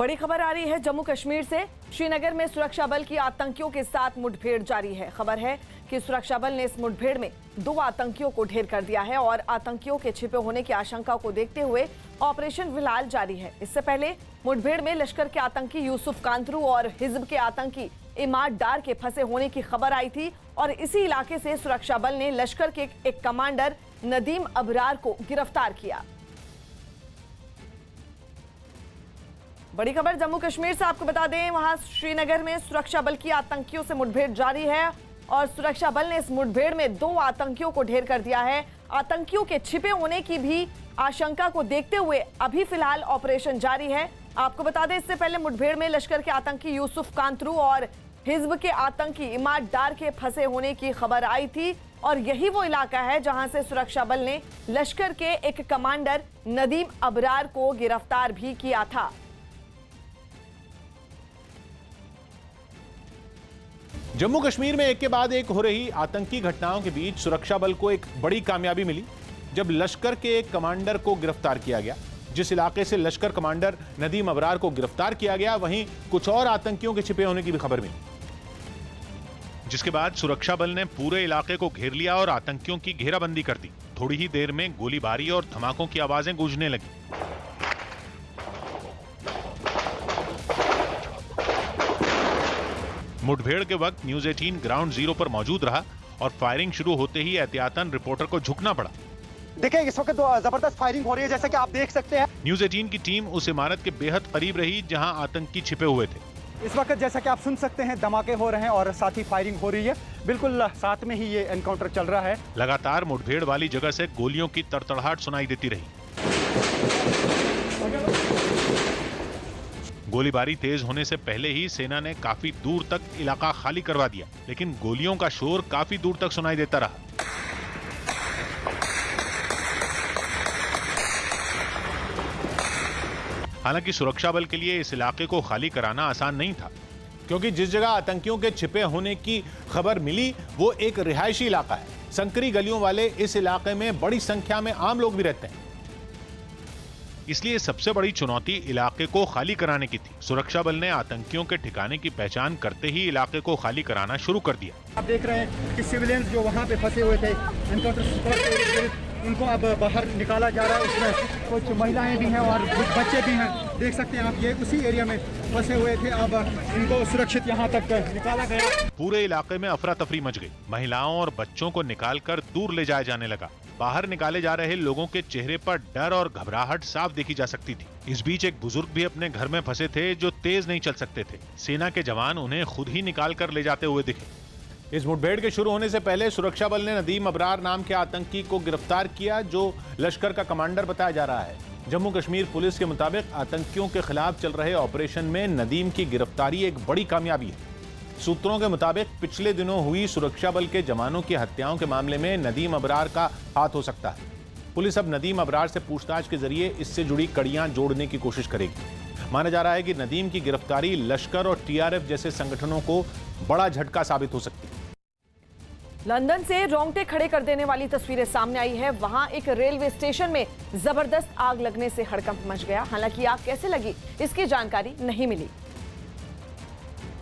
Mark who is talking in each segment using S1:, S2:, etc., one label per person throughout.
S1: बड़ी खबर आ रही है जम्मू कश्मीर से। श्रीनगर में सुरक्षा बल की आतंकियों के साथ मुठभेड़ जारी है। खबर है कि सुरक्षा बल ने इस मुठभेड़ में 2 आतंकियों को ढेर कर दिया है और आतंकियों के छिपे होने की आशंका को देखते हुए ऑपरेशन फिलहाल जारी है। इससे पहले मुठभेड़ में लश्कर के आतंकी यूसुफ कांतरू और हिजब के आतंकी इमाद डार के फंसे होने की खबर आई थी और इसी इलाके से सुरक्षा बल ने लश्कर के एक कमांडर नदीम अबरार को गिरफ्तार किया। बड़ी खबर जम्मू कश्मीर से आपको बता दें, वहां श्रीनगर में सुरक्षा बल की आतंकियों से मुठभेड़ जारी है और सुरक्षा बल ने इस मुठभेड़ में 2 आतंकियों को ढेर कर दिया है। आतंकियों के छिपे होने की भी आशंका को देखते हुए अभी फिलहाल ऑपरेशन जारी है। आपको बता दें, इससे पहले मुठभेड़ में लश्कर के आतंकी यूसुफ कांतरू और हिजब के आतंकी इमाद डार के फंसे होने की खबर आई थी और यही वो इलाका है जहां से सुरक्षा बल ने लश्कर के एक कमांडर नदीम अबरार को गिरफ्तार भी किया था।
S2: जम्मू कश्मीर में एक के बाद एक हो रही आतंकी घटनाओं के बीच सुरक्षा बल को एक बड़ी कामयाबी मिली जब लश्कर के एक कमांडर को गिरफ्तार किया गया। जिस इलाके से लश्कर कमांडर नदीम अबरार को गिरफ्तार किया गया, वहीं कुछ और आतंकियों के छिपे होने की भी खबर मिली, जिसके बाद सुरक्षा बल ने पूरे इलाके को घेर लिया और आतंकियों की घेराबंदी कर दी। थोड़ी ही देर में गोलीबारी और धमाकों की आवाजें गूंजने लगी। मुठभेड़ के वक्त न्यूज 18 ग्राउंड जीरो पर मौजूद रहा और फायरिंग शुरू होते ही एहतियातन रिपोर्टर को झुकना पड़ा।
S3: देखिए, इस वक्त जबरदस्त फायरिंग हो रही है, जैसा कि आप देख सकते हैं।
S2: न्यूज 18 की टीम उस इमारत के बेहद करीब रही जहां आतंकी छिपे हुए थे।
S3: इस वक्त जैसा कि आप सुन सकते हैं, धमाके हो रहे हैं और साथ ही फायरिंग हो रही है। बिल्कुल साथ में ही ये एनकाउंटर चल रहा है।
S2: लगातार मुठभेड़ वाली जगह से गोलियों की तड़तड़ाहट सुनाई देती रही। गोलीबारी तेज होने से पहले ही सेना ने काफी दूर तक इलाका खाली करवा दिया, लेकिन गोलियों का शोर काफी दूर तक सुनाई देता रहा। हालांकि सुरक्षा बल के लिए इस इलाके को खाली कराना आसान नहीं था, क्योंकि जिस जगह आतंकियों के छिपे होने की खबर मिली वो एक रिहायशी इलाका है। संकरी गलियों वाले इस इलाके में बड़ी संख्या में आम लोग भी रहते हैं, इसलिए सबसे बड़ी चुनौती इलाके को खाली कराने की थी। सुरक्षा बल ने आतंकियों के ठिकाने की पहचान करते ही इलाके को खाली कराना शुरू कर दिया।
S3: आप देख रहे हैं कि सिविलियंस जो वहां पे फंसे हुए थे, एनकाउंटर स्पॉट पे उनको अब बाहर निकाला जा रहा है। उसमें कुछ महिलाएं भी हैं और कुछ बच्चे भी हैं। देख सकते हैं आप, ये उसी एरिया में फंसे हुए थे। अब इनको सुरक्षित यहाँ तक निकाला गया।
S2: पूरे इलाके में अफरा तफरी मच गई। महिलाओं और बच्चों को निकालकर दूर ले जाया जाने लगा। बाहर निकाले जा रहे लोगों के चेहरे पर डर और घबराहट साफ देखी जा सकती थी। इस बीच एक बुजुर्ग भी अपने घर में फंसे थे जो तेज नहीं चल सकते थे। सेना के जवान उन्हें खुद ही निकाल कर ले जाते हुए दिखे। इस मुठभेड़ के शुरू होने से पहले सुरक्षा बल ने नदीम अबरार नाम के आतंकी को गिरफ्तार किया, जो लश्कर का कमांडर बताया जा रहा है। जम्मू कश्मीर पुलिस के मुताबिक आतंकियों के खिलाफ चल रहे ऑपरेशन में नदीम की गिरफ्तारी एक बड़ी कामयाबी है। सूत्रों के मुताबिक पिछले दिनों हुई सुरक्षा बल के जवानों की हत्याओं के मामले में नदीम अबरार का हाथ हो सकता है। पुलिस अब नदीम अबरार से पूछताछ के जरिए इससे जुड़ी कड़ियां जोड़ने की कोशिश करेगी। माना जा रहा है कि नदीम की गिरफ्तारी लश्कर और टीआरएफ जैसे संगठनों को बड़ा झटका साबित हो सकती है।
S1: लंदन से रोंगटे खड़े कर देने वाली तस्वीरें सामने आई है। वहां एक रेलवे स्टेशन में जबरदस्त आग लगने से हड़कंप मच गया। हालांकि आग कैसे लगी इसकी जानकारी नहीं मिली,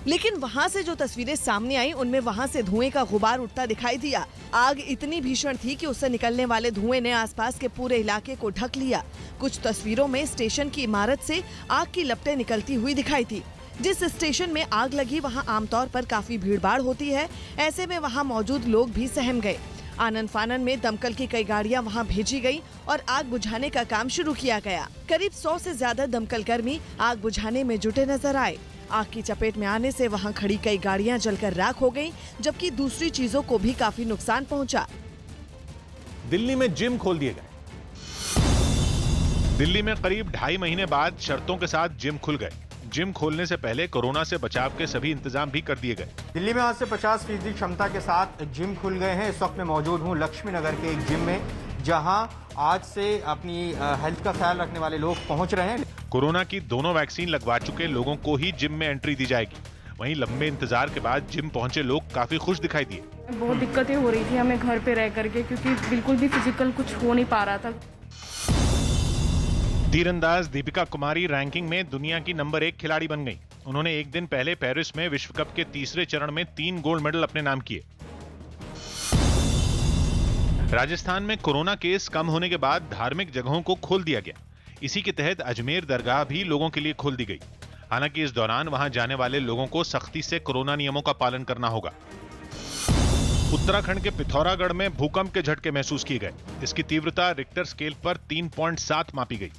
S4: लेकिन वहां से जो तस्वीरें सामने आई उनमें वहां से धुएं का गुबार उठता दिखाई दिया। आग इतनी भीषण थी कि उससे निकलने वाले धुएं ने आसपास के पूरे इलाके को ढक लिया। कुछ तस्वीरों में स्टेशन की इमारत से आग की लपटें निकलती हुई दिखाई थी। जिस स्टेशन में आग लगी वहां आमतौर पर काफी भीड़भाड़ होती है, ऐसे में वहां मौजूद लोग भी सहम गए। आनन फानन में दमकल की कई गाड़ियां वहां भेजी गई और आग बुझाने का काम शुरू किया गया। करीब 100 से ज्यादा दमकल कर्मी आग बुझाने में जुटे नजर आए। आग की चपेट में आने से वहां खड़ी कई गाड़ियां जलकर राख हो गईं, जबकि दूसरी चीजों को भी काफी नुकसान पहुंचा।
S2: दिल्ली में जिम खोल दिए गए। दिल्ली में करीब 2.5 महीने बाद शर्तों के साथ जिम खुल गए। जिम खोलने से पहले कोरोना से बचाव के सभी इंतजाम भी कर दिए गए।
S5: दिल्ली में आज से 50% क्षमता के साथ जिम खुल गए हैं। इस वक्त मैं मौजूद हूं लक्ष्मी नगर के एक जिम में, जहां आज से अपनी हेल्थ का ख्याल रखने वाले लोग पहुंच रहे हैं।
S2: कोरोना की दोनों वैक्सीन लगवा चुके लोगों को ही जिम में एंट्री दी जाएगी। वहीं लंबे इंतजार के बाद जिम पहुंचे लोग काफी खुश दिखाई दिए।
S6: बहुत दिक्कतें हो रही थी हमें घर पे रह करके, क्योंकि बिल्कुल भी फिजिकल कुछ हो नहीं पा रहा था।
S2: तीरंदाज दीपिका कुमारी रैंकिंग में दुनिया की नंबर 1 खिलाड़ी बन गई। उन्होंने एक दिन पहले पेरिस में विश्व कप के तीसरे चरण में 3 गोल्ड मेडल अपने नाम किए। राजस्थान में कोरोना केस कम होने के बाद धार्मिक जगहों को खोल दिया गया। इसी के तहत अजमेर दरगाह भी लोगों के लिए खोल दी गई। हालांकि इस दौरान वहां जाने वाले लोगों को सख्ती से कोरोना नियमों का पालन करना होगा। उत्तराखंड के पिथौरागढ़ में भूकंप के झटके महसूस किए गए। इसकी तीव्रता रिक्टर स्केल पर 3.7 मापी गई।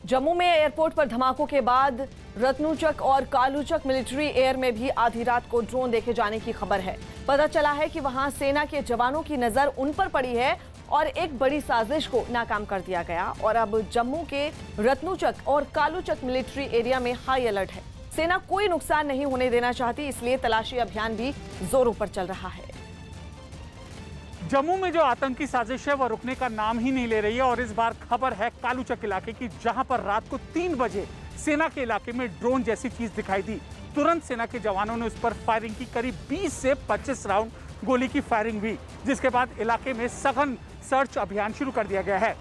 S1: जम्मू में एयरपोर्ट पर धमाकों के बाद रत्नुचक और कालूचक मिलिट्री एयर में भी आधी रात को ड्रोन देखे जाने की खबर है। पता चला है कि वहां सेना के जवानों की नजर उन पर पड़ी है और एक बड़ी साजिश को नाकाम कर दिया गया और अब जम्मू के रत्नुचक और कालूचक मिलिट्री एरिया में हाई अलर्ट है। सेना कोई नुकसान नहीं होने देना चाहती, इसलिए तलाशी अभियान भी जोरों पर चल रहा है।
S7: जम्मू में जो आतंकी साजिश है वह रुकने का नाम ही नहीं ले रही है और इस बार खबर है कालूचक इलाके की, जहां पर रात को 3 बजे सेना के इलाके में ड्रोन जैसी चीज दिखाई दी। तुरंत सेना के जवानों ने उस पर फायरिंग की। करीब 20 से 25 राउंड गोली की फायरिंग हुई, जिसके बाद इलाके में सघन सर्च अभियान शुरू कर दिया गया है।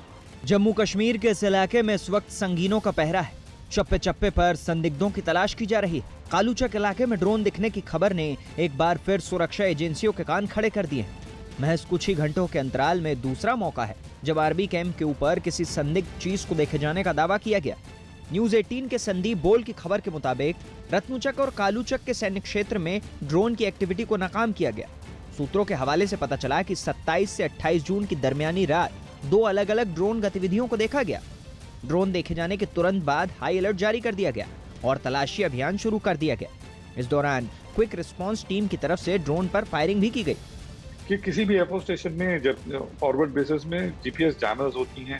S8: जम्मू कश्मीर के इस इलाके में इस वक्त संगीनों का पहरा है। चप्पे चप्पे पर संदिग्धों की तलाश की जा रही है। कालूचक इलाके में ड्रोन दिखने की खबर ने एक बार फिर सुरक्षा एजेंसियों के कान खड़े कर दिए हैं। महज कुछ ही घंटों के अंतराल में दूसरा मौका है जब आर्मी कैंप के ऊपर किसी संदिग्ध चीज को देखे जाने का दावा किया गया। न्यूज 18 के संदीप बोल की खबर के मुताबिक रत्नुचक और कालूचक के सैनिक क्षेत्र में ड्रोन की एक्टिविटी को नाकाम किया गया। सूत्रों के हवाले से पता चला कि 27 से 28 जून की दरमियानी रात 2 अलग अलग ड्रोन गतिविधियों को देखा गया। ड्रोन देखे जाने के तुरंत बाद हाई अलर्ट जारी कर दिया गया और तलाशी अभियान शुरू कर दिया गया। इस दौरान क्विक रिस्पांस टीम की तरफ से ड्रोन पर फायरिंग भी की गई।
S9: कि किसी भी एयरफोर्स स्टेशन में जब फॉरवर्ड बेसिस में जीपीएस जैमर्स होती हैं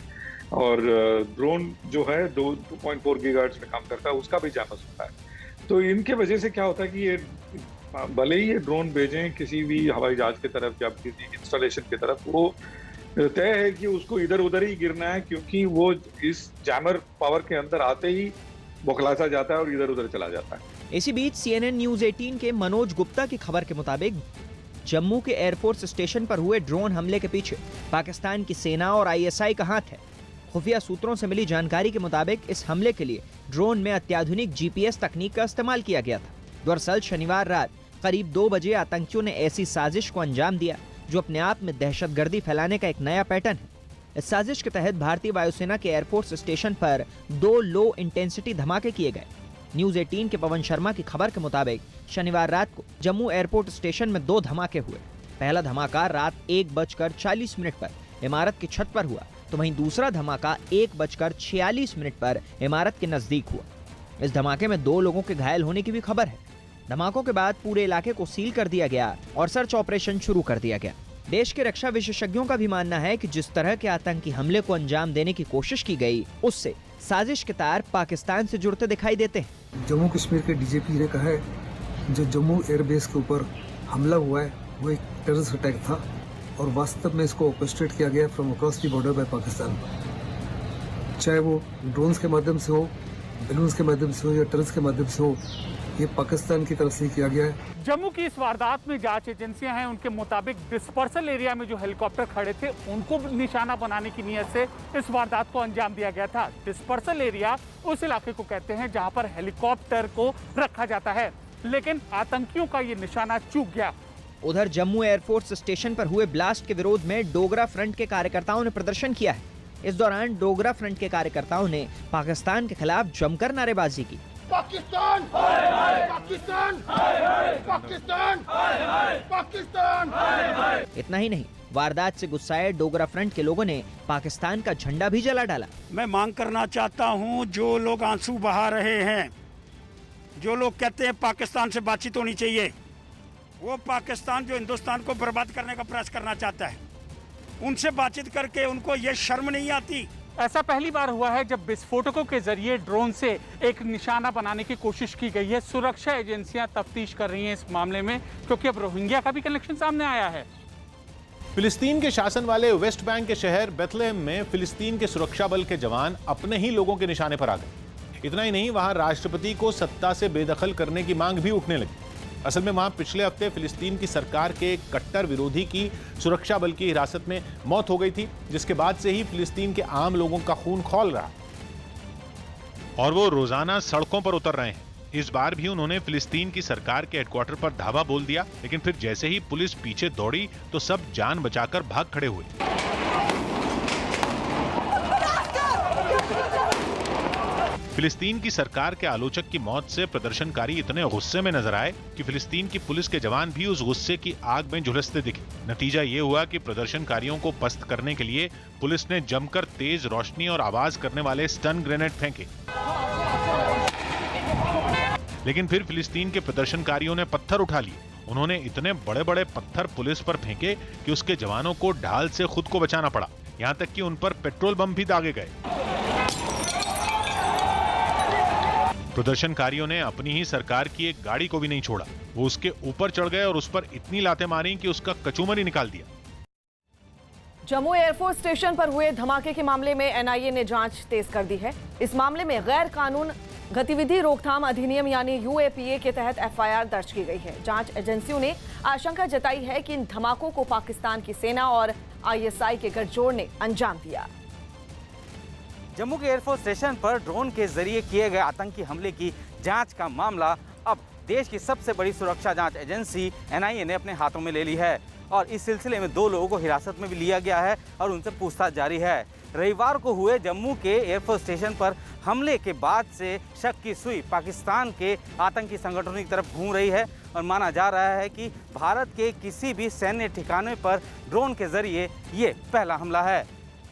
S9: और ड्रोन जो है 2.4 गीगाहर्ट्ज में काम करता है, उसका भी जैमर्स होता है। तो इनके वजह से क्या होता है कि ये भले ही ये ड्रोन भेजें किसी भी हवाई जहाज की तरफ या किसी इंस्टॉलेशन की तरफ, वो तय है कि उसको इधर उधर ही गिरना है, क्योंकि वो इस जैमर पावर के अंदर आते ही बौखलासा जाता है और इधर उधर चला जाता है।
S8: इसी बीच CNN न्यूज 18 के मनोज गुप्ता की खबर के मुताबिक जम्मू के एयरफोर्स स्टेशन पर हुए ड्रोन हमले के पीछे पाकिस्तान की सेना और ISI का हाथ है। खुफिया सूत्रों से मिली जानकारी के मुताबिक इस हमले के लिए ड्रोन में अत्याधुनिक GPS तकनीक का इस्तेमाल किया गया था। दरअसल शनिवार रात करीब 2 बजे आतंकियों ने ऐसी साजिश को अंजाम दिया जो अपने आप में दहशतगर्दी फैलाने का एक नया पैटर्न है। इस साजिश के तहत भारतीय वायुसेना के एयरफोर्स स्टेशन पर 2 लो इंटेंसिटी धमाके किए गए। न्यूज 18 के पवन शर्मा की खबर के मुताबिक शनिवार रात को जम्मू एयरपोर्ट स्टेशन में 2 धमाके हुए। पहला धमाका रात 1:40 पर इमारत की छत पर हुआ, तो वहीं दूसरा धमाका 1:46 पर इमारत के नजदीक हुआ। इस धमाके में 2 लोगों के घायल होने की भी खबर है। धमाकों के बाद पूरे इलाके को सील कर दिया गया और सर्च ऑपरेशन शुरू कर दिया गया। देश के रक्षा विशेषज्ञों का भी मानना है कि जिस तरह के आतंकी हमले को अंजाम देने की कोशिश की गई, उससे साजिश के तार पाकिस्तान से जुड़ते दिखाई देते हैं।
S10: जम्मू कश्मीर के DGP ने कहा है जो जम्मू एयरबेस के ऊपर हमला हुआ है वो एक टेररिस्ट अटैक था और वास्तव में इसको ऑर्केस्ट्रेट किया गया from across the border by Pakistan. चाहे वो ड्रोन्स के माध्यम से हो, बैलून्स के माध्यम से हो या टेररिस्ट के माध्यम से हो, ये पाकिस्तान की तरफ से किया गया है।
S7: जम्मू की इस वारदात में जांच एजेंसियां हैं, उनके मुताबिक डिस्पर्सल एरिया में जो हेलीकॉप्टर खड़े थे उनको निशाना बनाने की नियत से इस वारदात को अंजाम दिया गया था। डिस्पर्सल एरिया उस इलाके को कहते हैं जहां पर हेलीकॉप्टर को रखा जाता है, लेकिन आतंकियों का ये निशाना चूक गया।
S8: उधर जम्मू एयरफोर्स स्टेशन पर हुए ब्लास्ट के विरोध में डोगरा फ्रंट के कार्यकर्ताओं ने प्रदर्शन किया है। इस दौरान डोगरा फ्रंट के कार्यकर्ताओं ने पाकिस्तान के खिलाफ जमकर नारेबाजी की।
S11: पाकिस्तान हाय हाय, पाकिस्तान हाय हाय, पाकिस्तान हाय हाय, पाकिस्तान हाय हाय।
S8: इतना ही नहीं, वारदात से गुस्साए डोगरा फ्रंट के लोगों ने पाकिस्तान का झंडा भी जला डाला।
S12: मैं मांग करना चाहता हूं, जो लोग आंसू बहा रहे हैं, जो लोग कहते हैं पाकिस्तान से बातचीत होनी चाहिए, वो पाकिस्तान जो हिंदुस्तान को बर्बाद करने का प्रयास करना चाहता है, उनसे बातचीत करके उनको ये शर्म नहीं आती।
S7: ऐसा पहली बार हुआ है जब विस्फोटकों के जरिए ड्रोन से एक निशाना बनाने की कोशिश की गई है। सुरक्षा एजेंसियां तफ्तीश कर रही हैं इस मामले में, क्योंकि अब रोहिंग्या का भी कनेक्शन सामने आया है।
S2: फिलिस्तीन के शासन वाले वेस्ट बैंक के शहर बेथलेहम में फिलिस्तीन के सुरक्षा बल के जवान अपने ही लोगों के निशाने पर आ गए। इतना ही नहीं, वहां राष्ट्रपति को सत्ता से बेदखल करने की मांग भी उठने लगी। असल में वहां पिछले हफ्ते फिलिस्तीन की सरकार के कट्टर विरोधी की सुरक्षा बल की हिरासत में मौत हो गई थी, जिसके बाद से ही फिलिस्तीन के आम लोगों का खून खौल रहा और वो रोजाना सड़कों पर उतर रहे हैं। इस बार भी उन्होंने फिलिस्तीन की सरकार के हेडक्वार्टर पर धावा बोल दिया, लेकिन फिर जैसे ही पुलिस पीछे दौड़ी तो सब जान बचाकर भाग खड़े हुए। फिलिस्तीन की सरकार के आलोचक की मौत से प्रदर्शनकारी इतने गुस्से में नजर आए कि फिलिस्तीन की पुलिस के जवान भी उस गुस्से की आग में झुलसते दिखे। नतीजा ये हुआ कि प्रदर्शनकारियों को पस्त करने के लिए पुलिस ने जमकर तेज रोशनी और आवाज करने वाले स्टन ग्रेनेड फेंके, लेकिन फिर फिलिस्तीन के प्रदर्शनकारियों ने पत्थर उठा लिए। उन्होंने इतने बड़े बड़े पत्थर पुलिस पर फेंके कि उसके जवानों को ढाल से खुद को बचाना पड़ा। यहाँ तक कि उन पर पेट्रोल बम भी दागे गए। प्रदर्शनकारियों ने अपनी ही सरकार की एक गाड़ी को भी नहीं छोड़ा, वो उसके ऊपर चढ़ गए और उस पर इतनी लातें मारी कि उसका कचूमर ही निकाल दिया।
S1: जम्मू एयरफोर्स स्टेशन पर हुए धमाके के मामले में एनआईए ने जांच तेज कर दी है। इस मामले में गैर कानून गतिविधि रोकथाम अधिनियम यानी यूएपीए के तहत एफआईआर दर्ज की गई है। जांच एजेंसियों ने आशंका जताई है कि इन धमाकों को पाकिस्तान की सेना और आईएसआई के गठजोड़ ने अंजाम दिया।
S13: जम्मू के एयरफोर्स स्टेशन पर ड्रोन के जरिए किए गए आतंकी हमले की जांच का मामला अब देश की सबसे बड़ी सुरक्षा जांच एजेंसी एनआईए ने अपने हाथों में ले ली है और इस सिलसिले में 2 लोगों को हिरासत में भी लिया गया है और उनसे पूछताछ जारी है। रविवार को हुए जम्मू के एयरफोर्स स्टेशन पर हमले के बाद से शक की सुई पाकिस्तान के आतंकी संगठनों की तरफ घूम रही है और माना जा रहा है कि भारत के किसी भी सैन्य ठिकाने पर ड्रोन के जरिए ये पहला हमला है।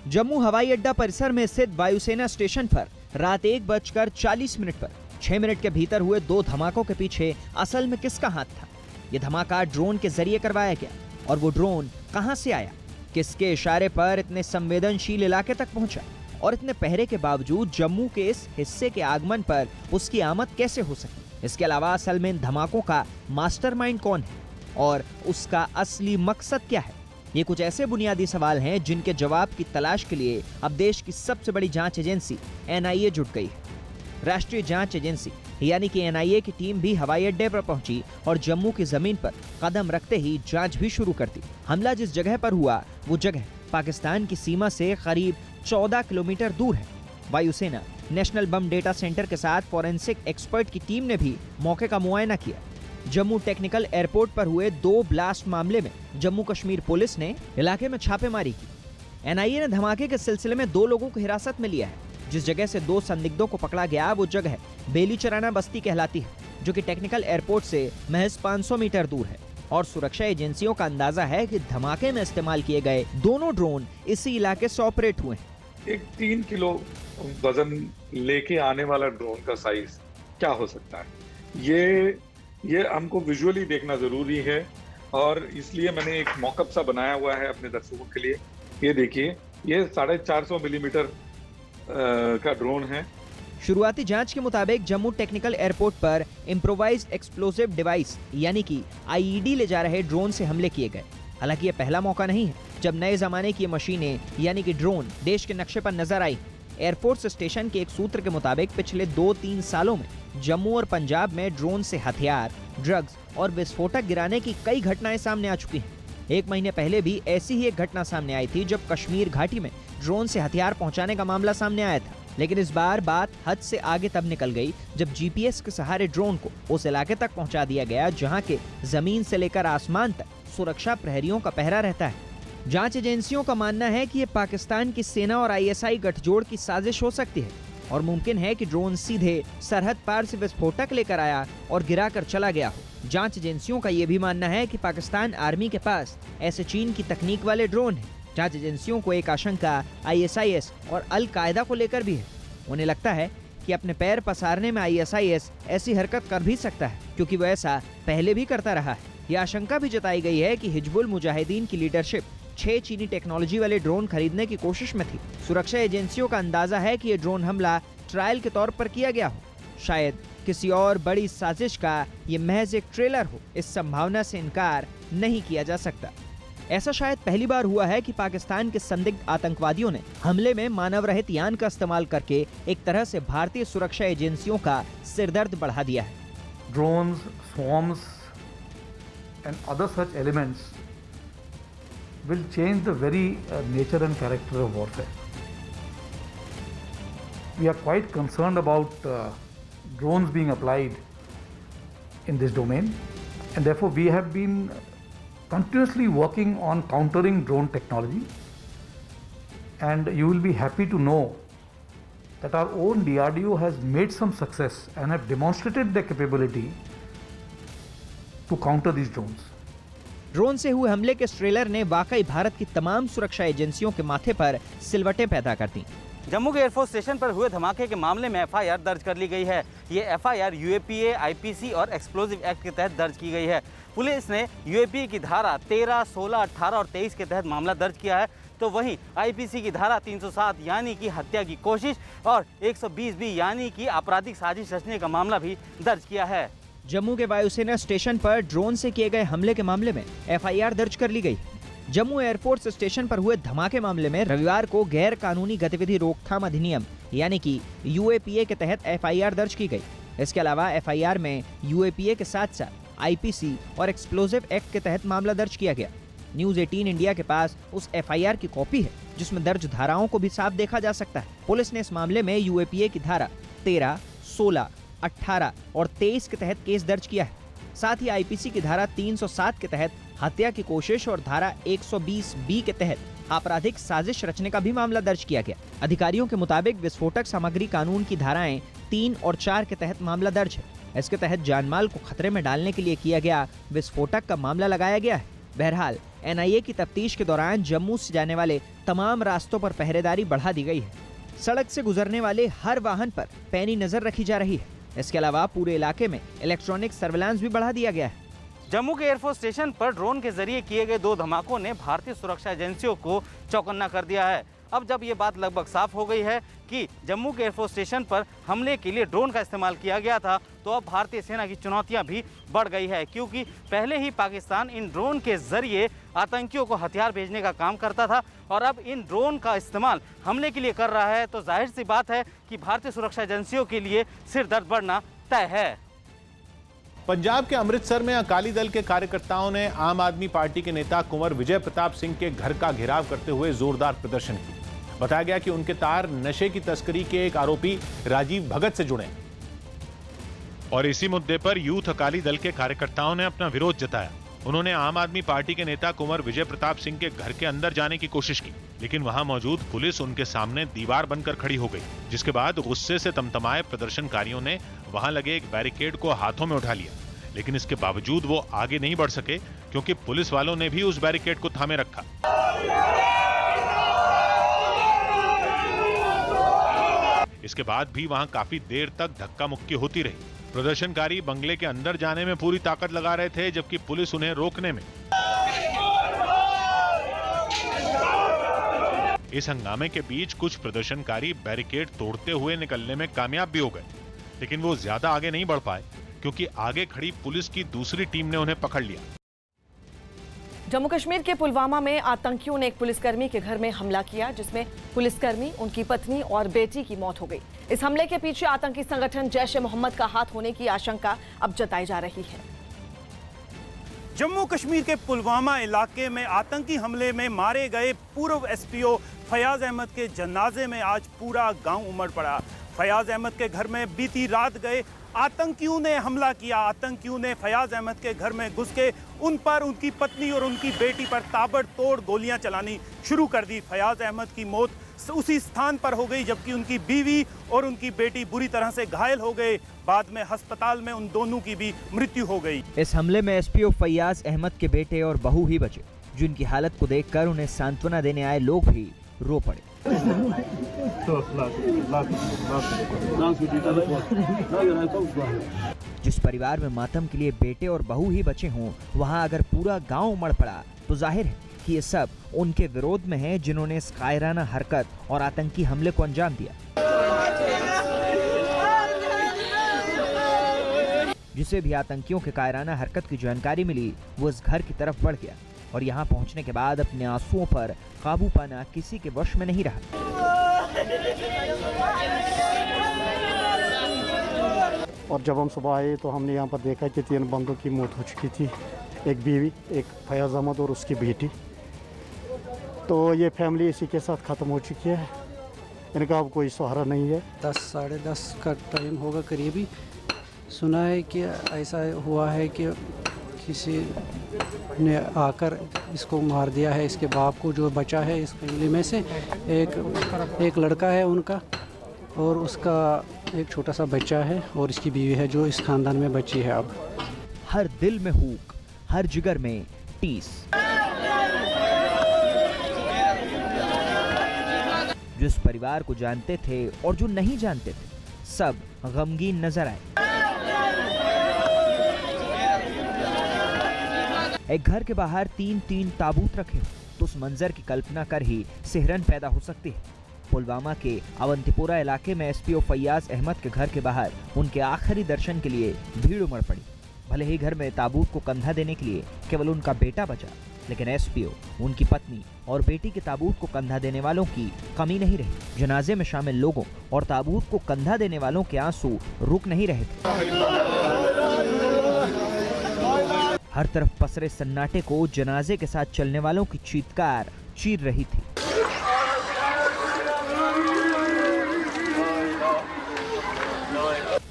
S8: जम्मू हवाई अड्डा परिसर में स्थित वायुसेना स्टेशन पर रात 1:40 पर 6 मिनट के भीतर हुए 2 धमाकों के पीछे असल में किसका हाथ था? ये धमाका ड्रोन के जरिए करवाया गया और वो ड्रोन कहां से आया? किसके इशारे पर इतने संवेदनशील इलाके तक पहुंचा? और इतने पहरे के बावजूद जम्मू के इस हिस्से के आगमन पर उसकी आमद कैसे हो सकी? इसके अलावा असल में इन धमाकों का मास्टरमाइंड कौन है और उसका असली मकसद क्या है? ये कुछ ऐसे बुनियादी सवाल हैं जिनके जवाब की तलाश के लिए अब देश की सबसे बड़ी जांच एजेंसी एनआईए जुट गई है। राष्ट्रीय जांच एजेंसी यानी कि एनआईए की टीम भी हवाई अड्डे पर पहुंची और जम्मू की जमीन पर कदम रखते ही जांच भी शुरू कर दी। हमला जिस जगह पर हुआ वो जगह पाकिस्तान की सीमा से करीब 14 किलोमीटर दूर है। वायुसेना नेशनल बम डेटा सेंटर के साथ फॉरेंसिक एक्सपर्ट की टीम ने भी मौके का मुआयना किया। जम्मू टेक्निकल एयरपोर्ट पर हुए 2 ब्लास्ट मामले में जम्मू कश्मीर पुलिस ने इलाके में छापेमारी की। एनआईए ने धमाके के सिलसिले में 2 लोगों को हिरासत में लिया है। जिस जगह से 2 संदिग्धों को पकड़ा गया वो जगह बेली चराना बस्ती कहलाती है, जो कि टेक्निकल एयरपोर्ट से महज 500 मीटर दूर है। और सुरक्षा एजेंसियों का अंदाजा है कि धमाके में इस्तेमाल किए गए दोनों ड्रोन इसी इलाके से ऑपरेट हुए हैं।
S9: एक 3 किलो वजन लेके आने वाला ड्रोन का साइज क्या हो सकता है, ये हमको विजुअली देखना जरूरी है और इसलिए मैंने एक मॉकअप सा बनाया हुआ है अपने दर्शकों के लिए। ये देखिए, ये 450 मिलीमीटर का ड्रोन है।
S8: शुरुआती जांच के मुताबिक जम्मू टेक्निकल एयरपोर्ट पर इम्प्रोवाइज्ड एक्सप्लोसिव डिवाइस यानी कि आईईडी ले जा रहे ड्रोन से हमले किए गए। हालांकि ये पहला मौका नहीं है जब नए जमाने की मशीनें यानी कि ड्रोन देश के नक्शे पर नजर आई। एयरफोर्स स्टेशन के एक सूत्र के मुताबिक पिछले 2-3 सालों में जम्मू और पंजाब में ड्रोन से हथियार, ड्रग्स और विस्फोटक गिराने की कई घटनाएं सामने आ चुकी हैं। 1 महीने पहले भी ऐसी ही एक घटना सामने आई थी जब कश्मीर घाटी में ड्रोन से हथियार पहुंचाने का मामला सामने आया था। लेकिन इस बार बात हद से आगे तब निकल गई जब जीपीएस के सहारे ड्रोन को उस इलाके तक पहुंचा दिया गया जहां के जमीन से लेकर आसमान तक सुरक्षा प्रहरियों का पहरा रहता है। जांच एजेंसियों का मानना है कि ये पाकिस्तान की सेना और आईएसआई गठजोड़ की साजिश हो सकती है और मुमकिन है कि ड्रोन सीधे सरहद पार से विस्फोटक लेकर आया और गिराकर चला गया हो। जांच एजेंसियों का ये भी मानना है कि पाकिस्तान आर्मी के पास ऐसे चीन की तकनीक वाले ड्रोन हैं। जांच एजेंसियों को एक आशंका आईएसआईएस और अल कायदा को लेकर भी है। उन्हें लगता है कि अपने पैर पसारने में आईएसआईएस ऐसी हरकत कर भी सकता है क्योंकि वह ऐसा पहले भी करता रहा है। यह आशंका भी जताई गई है कि हिजबुल मुजाहिदीन की लीडरशिप 6 चीनी टेक्नोलॉजी वाले ड्रोन खरीदने की कोशिश में थी। सुरक्षा एजेंसियों का अंदाजा है कि यह ड्रोन हमला ट्रायल के तौर पर किया गया हो, शायद किसी और बड़ी साजिश का ये महज एक ट्रेलर हो। इस संभावना से इनकार नहीं किया जा सकता। ऐसा शायद पहली बार हुआ है कि पाकिस्तान के संदिग्ध आतंकवादियों ने हमले में मानव रहित यान का इस्तेमाल करके एक तरह से भारतीय सुरक्षा एजेंसियों का सिरदर्द बढ़ा दिया है।
S14: Drones, swarms and other such elements will change the very nature and character of warfare. We are quite concerned about drones being applied in this domain, and therefore we have been continuously working on countering drone technology, and you will be happy to know that our own DRDO has made some success and have demonstrated their capability to counter these drones.
S8: Drone से हुए हमले के trailer ने वाकई भारत की तमाम सुरक्षा एजेंसियों के माथे पर सिलवटें पैदा कर दी।
S13: जम्मू के एयरफोर्स स्टेशन पर हुए धमाके के मामले में एफआईआर दर्ज कर ली गई है। ये एफआईआर यूएपीए, आईपीसी और एक्सप्लोजिव एक्ट के तहत दर्ज की गई है। पुलिस ने यूएपीए की धारा 13, 16, 18 और 23 के तहत मामला दर्ज किया है, तो वहीं आईपीसी की धारा 307 यानी कि हत्या की कोशिश और 120 यानी कि आपराधिक साजिश रचने का मामला भी दर्ज किया है।
S8: जम्मू के वायुसेना स्टेशन पर ड्रोन से किए गए हमले के मामले में एफआईआर दर्ज कर ली गई। जम्मू एयरफोर्स स्टेशन पर हुए धमाके मामले में रविवार को गैर कानूनी गतिविधि रोकथाम अधिनियम यानी कि यूएपीए के तहत एफआईआर दर्ज की गई। इसके अलावा एफआईआर में यूएपीए के साथ साथ आईपीसी और एक्सप्लोजिव एक्ट के तहत मामला दर्ज किया गया। न्यूज 18 इंडिया के पास उस एफआईआर की कॉपी है जिसमें दर्ज धाराओं को भी साफ देखा जा सकता है। पुलिस ने इस मामले में यूएपीए की धारा 13, 16, 18 और 23 के तहत केस दर्ज किया है। साथ ही आईपीसी की धारा 307 के तहत हत्या की कोशिश और धारा 120 के तहत आपराधिक साजिश रचने का भी मामला दर्ज किया गया। अधिकारियों के मुताबिक विस्फोटक सामग्री कानून की धाराएं 3 और 4 के तहत मामला दर्ज है। इसके तहत जानमाल को खतरे में डालने के लिए किया गया विस्फोटक का मामला लगाया गया है। बहरहाल एनआईए की तफ्तीश के दौरान जम्मू से जाने वाले तमाम रास्तों पर पहरेदारी बढ़ा दी गई है। सड़क से गुजरने वाले हर वाहन पर पैनी नजर रखी जा रही है। इसके अलावा पूरे इलाके में इलेक्ट्रॉनिक सर्विलांस भी बढ़ा दिया गया है।
S13: जम्मू के एयरफोर्स स्टेशन पर ड्रोन के जरिए किए गए 2 धमाकों ने भारतीय सुरक्षा एजेंसियों को चौकन्ना कर दिया है। अब जब ये बात लगभग साफ हो गई है कि जम्मू के एयरफोर्स स्टेशन पर हमले के लिए ड्रोन का इस्तेमाल किया गया था, तो अब भारतीय सेना की चुनौतियां भी बढ़ गई है, क्योंकि पहले ही पाकिस्तान इन ड्रोन के जरिए आतंकियों को हथियार भेजने का काम करता था और अब इन ड्रोन का इस्तेमाल हमले के लिए कर रहा है। तो जाहिर सी बात है कि भारतीय सुरक्षा एजेंसियों के लिए सिर दर्द बढ़ना तय है।
S2: पंजाब के अमृतसर में अकाली दल के कार्यकर्ताओं ने आम आदमी पार्टी के नेता कुंवर विजय प्रताप सिंह के घर का घेराव करते हुए जोरदार प्रदर्शन किया। बताया गया कि उनके तार नशे की तस्करी के एक आरोपी राजीव भगत से जुड़े और इसी मुद्दे पर यूथ अकाली दल के कार्यकर्ताओं ने अपना विरोध जताया। उन्होंने आम आदमी पार्टी के नेता कुंवर विजय प्रताप सिंह के घर के अंदर जाने की कोशिश की, लेकिन वहां मौजूद पुलिस उनके सामने दीवार बनकर खड़ी हो गई, जिसके बाद गुस्से से तमतमाए प्रदर्शनकारियों ने वहां लगे एक बैरिकेड को हाथों में उठा लिया। लेकिन इसके बावजूद वो आगे नहीं बढ़ सके, क्योंकि पुलिस वालों ने भी उस बैरिकेड को थामे रखा। इसके बाद भी वहां काफी देर तक धक्का मुक्की होती रही। प्रदर्शनकारी बंगले के अंदर जाने में पूरी ताकत लगा रहे थे, जबकि पुलिस उन्हें रोकने में। इस हंगामे के बीच कुछ प्रदर्शनकारी बैरिकेड तोड़ते हुए निकलने में कामयाब भी हो गए, लेकिन वो ज्यादा आगे नहीं बढ़ पाए, क्योंकि आगे खड़ी पुलिस की दूसरी टीम ने उन्हें पकड़ लिया।
S1: जम्मू कश्मीर के पुलवामा में आतंकियों ने एक पुलिसकर्मी के घर में हमला किया, जिसमें पुलिसकर्मी, उनकी पत्नी और बेटी की मौत हो गई। इस हमले के पीछे आतंकी संगठन जैश-ए-मोहम्मद का हाथ होने की आशंका अब जताई जा रही है।
S15: जम्मू कश्मीर के पुलवामा इलाके में आतंकी हमले में मारे गए पूर्व एसपीओ फयाज अहमद के जनाजे में आज पूरा गांव उमड़ पड़ा। फयाज अहमद के घर में बीती रात गए आतंकियों ने हमला किया। आतंकियों ने फयाज अहमद के घर में घुस के उन पर, उनकी पत्नी और उनकी बेटी पर ताबड़तोड़ गोलियां चलानी शुरू कर दी। फयाज अहमद की मौत उसी स्थान पर हो गई, जबकि उनकी बीवी और उनकी बेटी बुरी तरह से घायल हो गए। बाद में अस्पताल में उन दोनों की भी मृत्यु हो गई।
S8: इस हमले में एसपीओ फयाज अहमद के बेटे और बहू ही बचे, जिनकी हालत को देखकर उन्हें सांत्वना देने आए लोग भी रो पड़े। जिस परिवार में मातम के लिए बेटे और बहू ही बचे हों, वहां अगर पूरा गांव उमड़ पड़ा तो जाहिर है कि ये सब उनके विरोध में है, जिन्होंने इस कायराना हरकत और आतंकी हमले को अंजाम दिया। जिसे भी आतंकियों के कायराना हरकत की जानकारी मिली, वो इस घर की तरफ बढ़ गया और यहाँ पहुँचने के बाद अपने आंसुओं पर काबू पाना किसी के वश में नहीं रहा।
S16: और जब हम सुबह आए तो हमने यहाँ पर देखा कि 3 बंदों की मौत हो चुकी थी।
S3: एक बीवी, एक फयाज अहमद और उसकी बेटी। तो ये फैमिली इसी के साथ ख़त्म हो चुकी है, इनका अब कोई सहारा नहीं है।
S16: 10 साढ़े 10 का टाइम होगा करीबी। सुना है कि ऐसा हुआ है कि किसी ने आकर इसको मार दिया है, इसके बाप को। जो बचा है इस फैमिली में से एक लड़का है उनका, और उसका एक छोटा सा बच्चा है, और इसकी बीवी है जो इस खानदान में बची है। अब
S8: हर दिल में हुक, हर जिगर में टीस। जिस परिवार को जानते थे और जो नहीं जानते थे, सब गमगीन नजर आए। एक घर के बाहर 3-3 ताबूत रखे तो उस मंजर की कल्पना कर ही सिहरन पैदा हो सकती है। पुलवामा के अवंतीपोरा इलाके में एसपीओ फैयाज अहमद के घर के बाहर उनके आखिरी दर्शन के लिए भीड़ उमड़ पड़ी। भले ही घर में ताबूत को कंधा देने के लिए केवल उनका बेटा बचा, लेकिन एसपीओ, उनकी पत्नी और बेटी के ताबूत को कंधा देने वालों की कमी नहीं रही। जनाजे में शामिल लोगों और ताबूत को कंधा देने वालों के आंसू रुक नहीं रहे थे। हर तरफ पसरे सन्नाटे को जनाजे के साथ चलने वालों की चीत्कार चीर रही थी।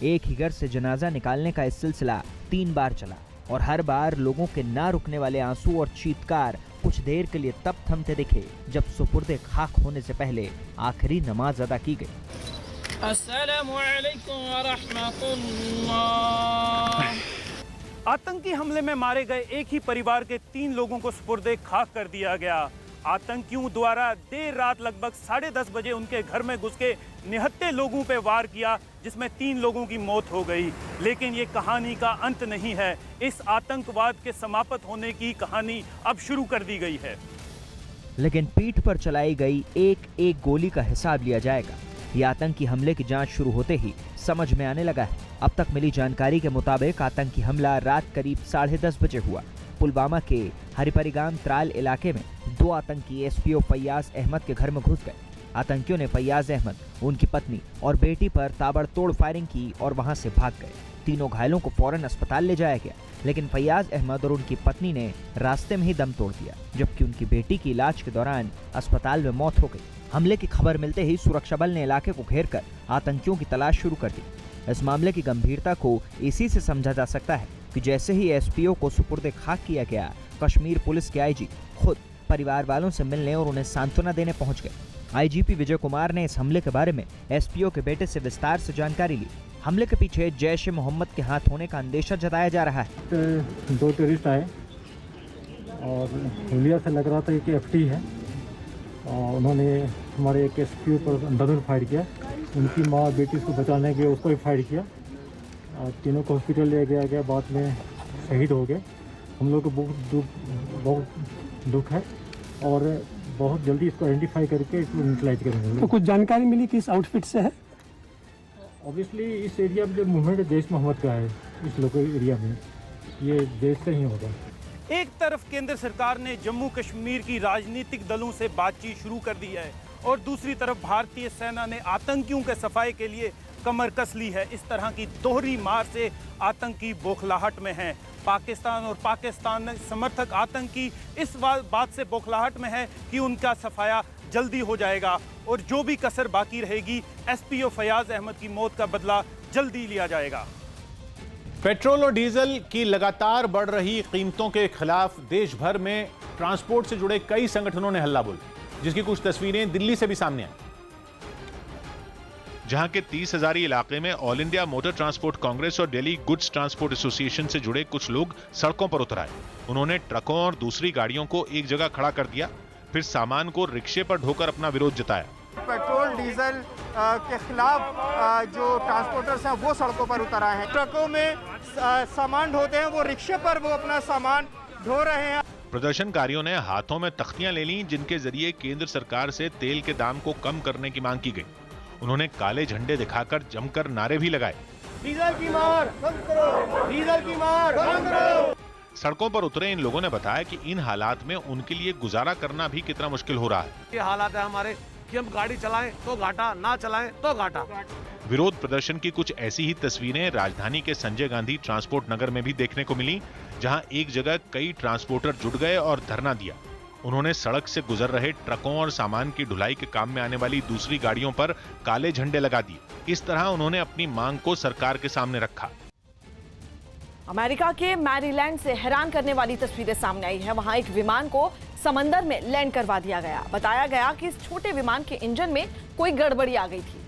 S8: एक ही घर से जनाजा निकालने का इस सिलसिला 3 बार चला और हर बार लोगों के ना रुकने वाले आंसू और चीत्कार कुछ देर के लिए तब थमते दिखे जब सुपुर्दे खाक होने से पहले आखिरी नमाज अदा की गई।
S17: अस्सलामु अलैकुम व रहमतुल्लाह।
S15: आतंकी हमले में मारे गए एक ही परिवार के 3 लोगों को सुपुर्दे खाक कर दिया गया। आतंकियों द्वारा देर रात लगभग 10:30 बजे उनके घर में घुस के निहत्थे लोगों पे वार किया, जिसमें 3 लोगों की मौत हो गई। लेकिन ये कहानी का अंत नहीं है। इस आतंकवाद के समाप्त होने की कहानी अब शुरू कर दी गई है।
S8: लेकिन पीठ पर चलाई गई एक एक गोली का हिसाब लिया जाएगा। ये आतंकी हमले की जांच शुरू होते ही समझ में आने लगा है। अब तक मिली जानकारी के मुताबिक आतंकी हमला रात करीब 10:30 बजे हुआ। पुलवामा के हरिपरिगाम त्राल इलाके में 2 आतंकी एसपीओ फैयाज अहमद के घर में घुस गए। आतंकियों ने फैयाज अहमद, उनकी पत्नी और बेटी पर ताबड़तोड़ फायरिंग की और वहां से भाग गए। तीनों घायलों को फौरन अस्पताल ले जाया गया, लेकिन फैयाज अहमद और उनकी पत्नी ने रास्ते में ही दम तोड़ दिया, जबकि उनकी बेटी की इलाज के दौरान अस्पताल में मौत हो गई। हमले की खबर मिलते ही सुरक्षा बल ने इलाके को घेर कर आतंकियों की तलाश शुरू कर दी। इस मामले की गंभीरता को इसी से समझा जा सकता है कि जैसे ही एसपीओ को सुपुर्दे खाक किया गया, कश्मीर पुलिस के आईजी खुद परिवार वालों से मिलने और उन्हें सांत्वना देने पहुंच गए। आईजीपी विजय कुमार ने इस हमले के बारे में एसपीओ के बेटे से विस्तार से जानकारी ली। हमले के पीछे जैश-ए-मोहम्मद के हाथ होने का अंदेशा जताया जा रहा है।
S3: 2 टेररिस्ट आए और हुलिया से लग रहा था कि एफटी है, और उन्होंने हमारे एक एसपीओ पर अंधाधुंध फायर किया। उनकी माँ बेटी को बचाने के उसको भी फायर किया और तीनों को हॉस्पिटल ले गया गया, बाद में शहीद हो गए। हम लोग को बहुत दुख है और बहुत जल्दी इसको आइडेंटिफाई करके इसको न्यूट्रलाइज करेंगे।
S18: तो कुछ जानकारी मिली कि इस आउटफिट से है?
S3: ऑब्वियसली इस एरिया में जो मूवमेंट जैश-ए-मोहम्मद का है, इस लोकल एरिया में ये देश का ही होगा।
S15: एक तरफ केंद्र सरकार ने जम्मू कश्मीर की राजनीतिक दलों से बातचीत शुरू कर दी है और दूसरी तरफ भारतीय सेना ने आतंकियों के सफाए के लिए कमर कस ली है। इस तरह की दोहरी मार से आतंकी बौखलाहट में हैं। पाकिस्तान और पाकिस्तान समर्थक आतंकी इस बात से बौखलाहट में है कि उनका सफाया जल्दी हो जाएगा और जो भी कसर बाकी रहेगी, एसपीओ फैयाज अहमद की मौत का बदला जल्दी लिया जाएगा।
S2: पेट्रोल और डीजल की लगातार बढ़ रही कीमतों के खिलाफ देश भर में ट्रांसपोर्ट से जुड़े कई संगठनों ने हल्ला बोला, जिसकी कुछ तस्वीरें दिल्ली से भी सामने आई, जहां के 30 हजारी इलाके में all India motor transport Congress और दिल्ली गुड्स ट्रांसपोर्ट एसोसिएशन से जुड़े कुछ लोग सड़कों पर उतर आए। उन्होंने ट्रकों और दूसरी गाड़ियों को एक जगह खड़ा कर दिया, फिर सामान को रिक्शे पर ढोकर अपना विरोध जताया।
S5: पेट्रोल डीजल के खिलाफ जो ट्रांसपोर्टर्स हैं वो सड़कों पर उतर आए हैं। ट्रकों में सामान ढोते हैं, वो रिक्शे पर वो अपना सामान ढो रहे हैं।
S2: प्रदर्शनकारियों ने हाथों में तख्तियां ले लीं, जिनके जरिए केंद्र सरकार से तेल के दाम को कम करने की मांग की गई। उन्होंने काले झंडे दिखाकर जमकर नारे भी लगाए।
S11: डीजल की मार बंद करो, डीजल की मार बंद करो।
S2: सड़कों पर उतरे इन लोगों ने बताया कि इन हालात में उनके लिए गुजारा करना भी कितना मुश्किल हो रहा है।
S19: ये हालात है हमारे कि हम गाड़ी चलाएं तो घाटा, ना चलाएं तो घाटा।
S2: विरोध प्रदर्शन की कुछ ऐसी ही तस्वीरें राजधानी के संजय गांधी ट्रांसपोर्ट नगर में भी देखने को मिली, जहां एक जगह कई ट्रांसपोर्टर जुट गए और धरना दिया। उन्होंने सड़क से गुजर रहे ट्रकों और सामान की ढुलाई के काम में आने वाली दूसरी गाड़ियों पर काले झंडे लगा दिए। इस तरह उन्होंने अपनी मांग को सरकार के सामने रखा।
S1: अमेरिका के मैरीलैंड से हैरान करने वाली तस्वीरें सामने आई है। वहां एक विमान को समंदर में लैंड करवा दिया गया। बताया गया कि इस छोटे विमान के इंजन में कोई गड़बड़ी आ गई थी,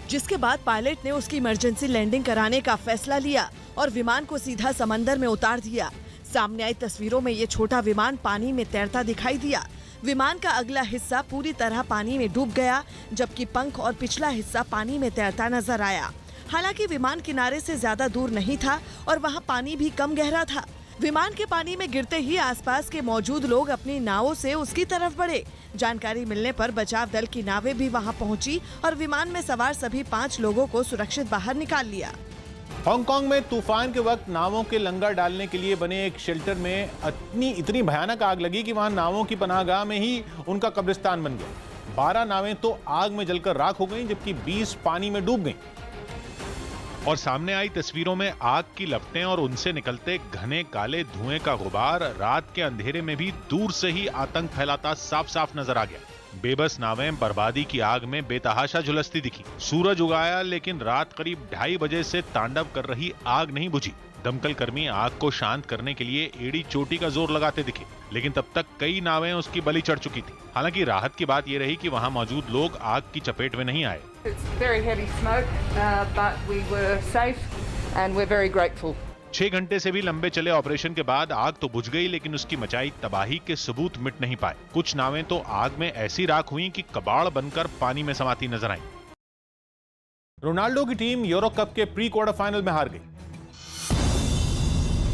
S4: जिसके बाद पायलट ने उसकी इमरजेंसी लैंडिंग कराने का फैसला लिया और विमान को सीधा समंदर में उतार दिया। सामने आई तस्वीरों में ये छोटा विमान पानी में तैरता दिखाई दिया। विमान का अगला हिस्सा पूरी तरह पानी में डूब गया, जबकि पंख और पिछला हिस्सा पानी में तैरता नजर आया। हालांकि विमान किनारे से ज्यादा दूर नहीं था और वहां पानी भी कम गहरा था। विमान के पानी में गिरते ही आसपास के मौजूद लोग अपनी नावों से उसकी तरफ बढ़े। जानकारी मिलने पर बचाव दल की नावें भी वहां पहुंची और विमान में सवार सभी 5 लोगों को सुरक्षित बाहर निकाल लिया।
S20: हांगकांग में तूफान के वक्त नावों के लंगर डालने के लिए बने एक शेल्टर में इतनी भयानक आग लगी कि वहां नावों की पनाहगाह में ही उनका कब्रिस्तान बन गया। 12 नावें तो आग में जलकर राख हो गईं, जबकि 20 पानी में डूब गईं।
S2: और सामने आई तस्वीरों में आग की लपटें और उनसे निकलते घने काले धुएं का गुबार रात के अंधेरे में भी दूर से ही आतंक फैलाता साफ साफ नजर आ गया। बेबस नावें बर्बादी की आग में बेतहाशा झुलसती दिखी। सूरज उगाया, लेकिन रात करीब 2:30 बजे से तांडव कर रही आग नहीं बुझी। दमकल कर्मी आग को शांत करने के लिए एड़ी चोटी का जोर लगाते दिखे, लेकिन तब तक कई नावें उसकी बलि चढ़ चुकी थी। हालांकि राहत की बात यह रही कि वहां मौजूद लोग आग की चपेट में नहीं आए।
S6: It's very heavy smoke, but we were safe and we're very grateful.
S2: 6 घंटे से भी लंबे चले ऑपरेशन के बाद आग तो बुझ गई, लेकिन उसकी मचाई तबाही के सबूत मिट नहीं पाए। कुछ नावें तो आग में ऐसी राख हुई कि कबाड़ बनकर पानी में समाती नजर आईं।
S20: रोनाल्डो की टीम यूरो कप के प्री क्वार्टर फाइनल में हार गई।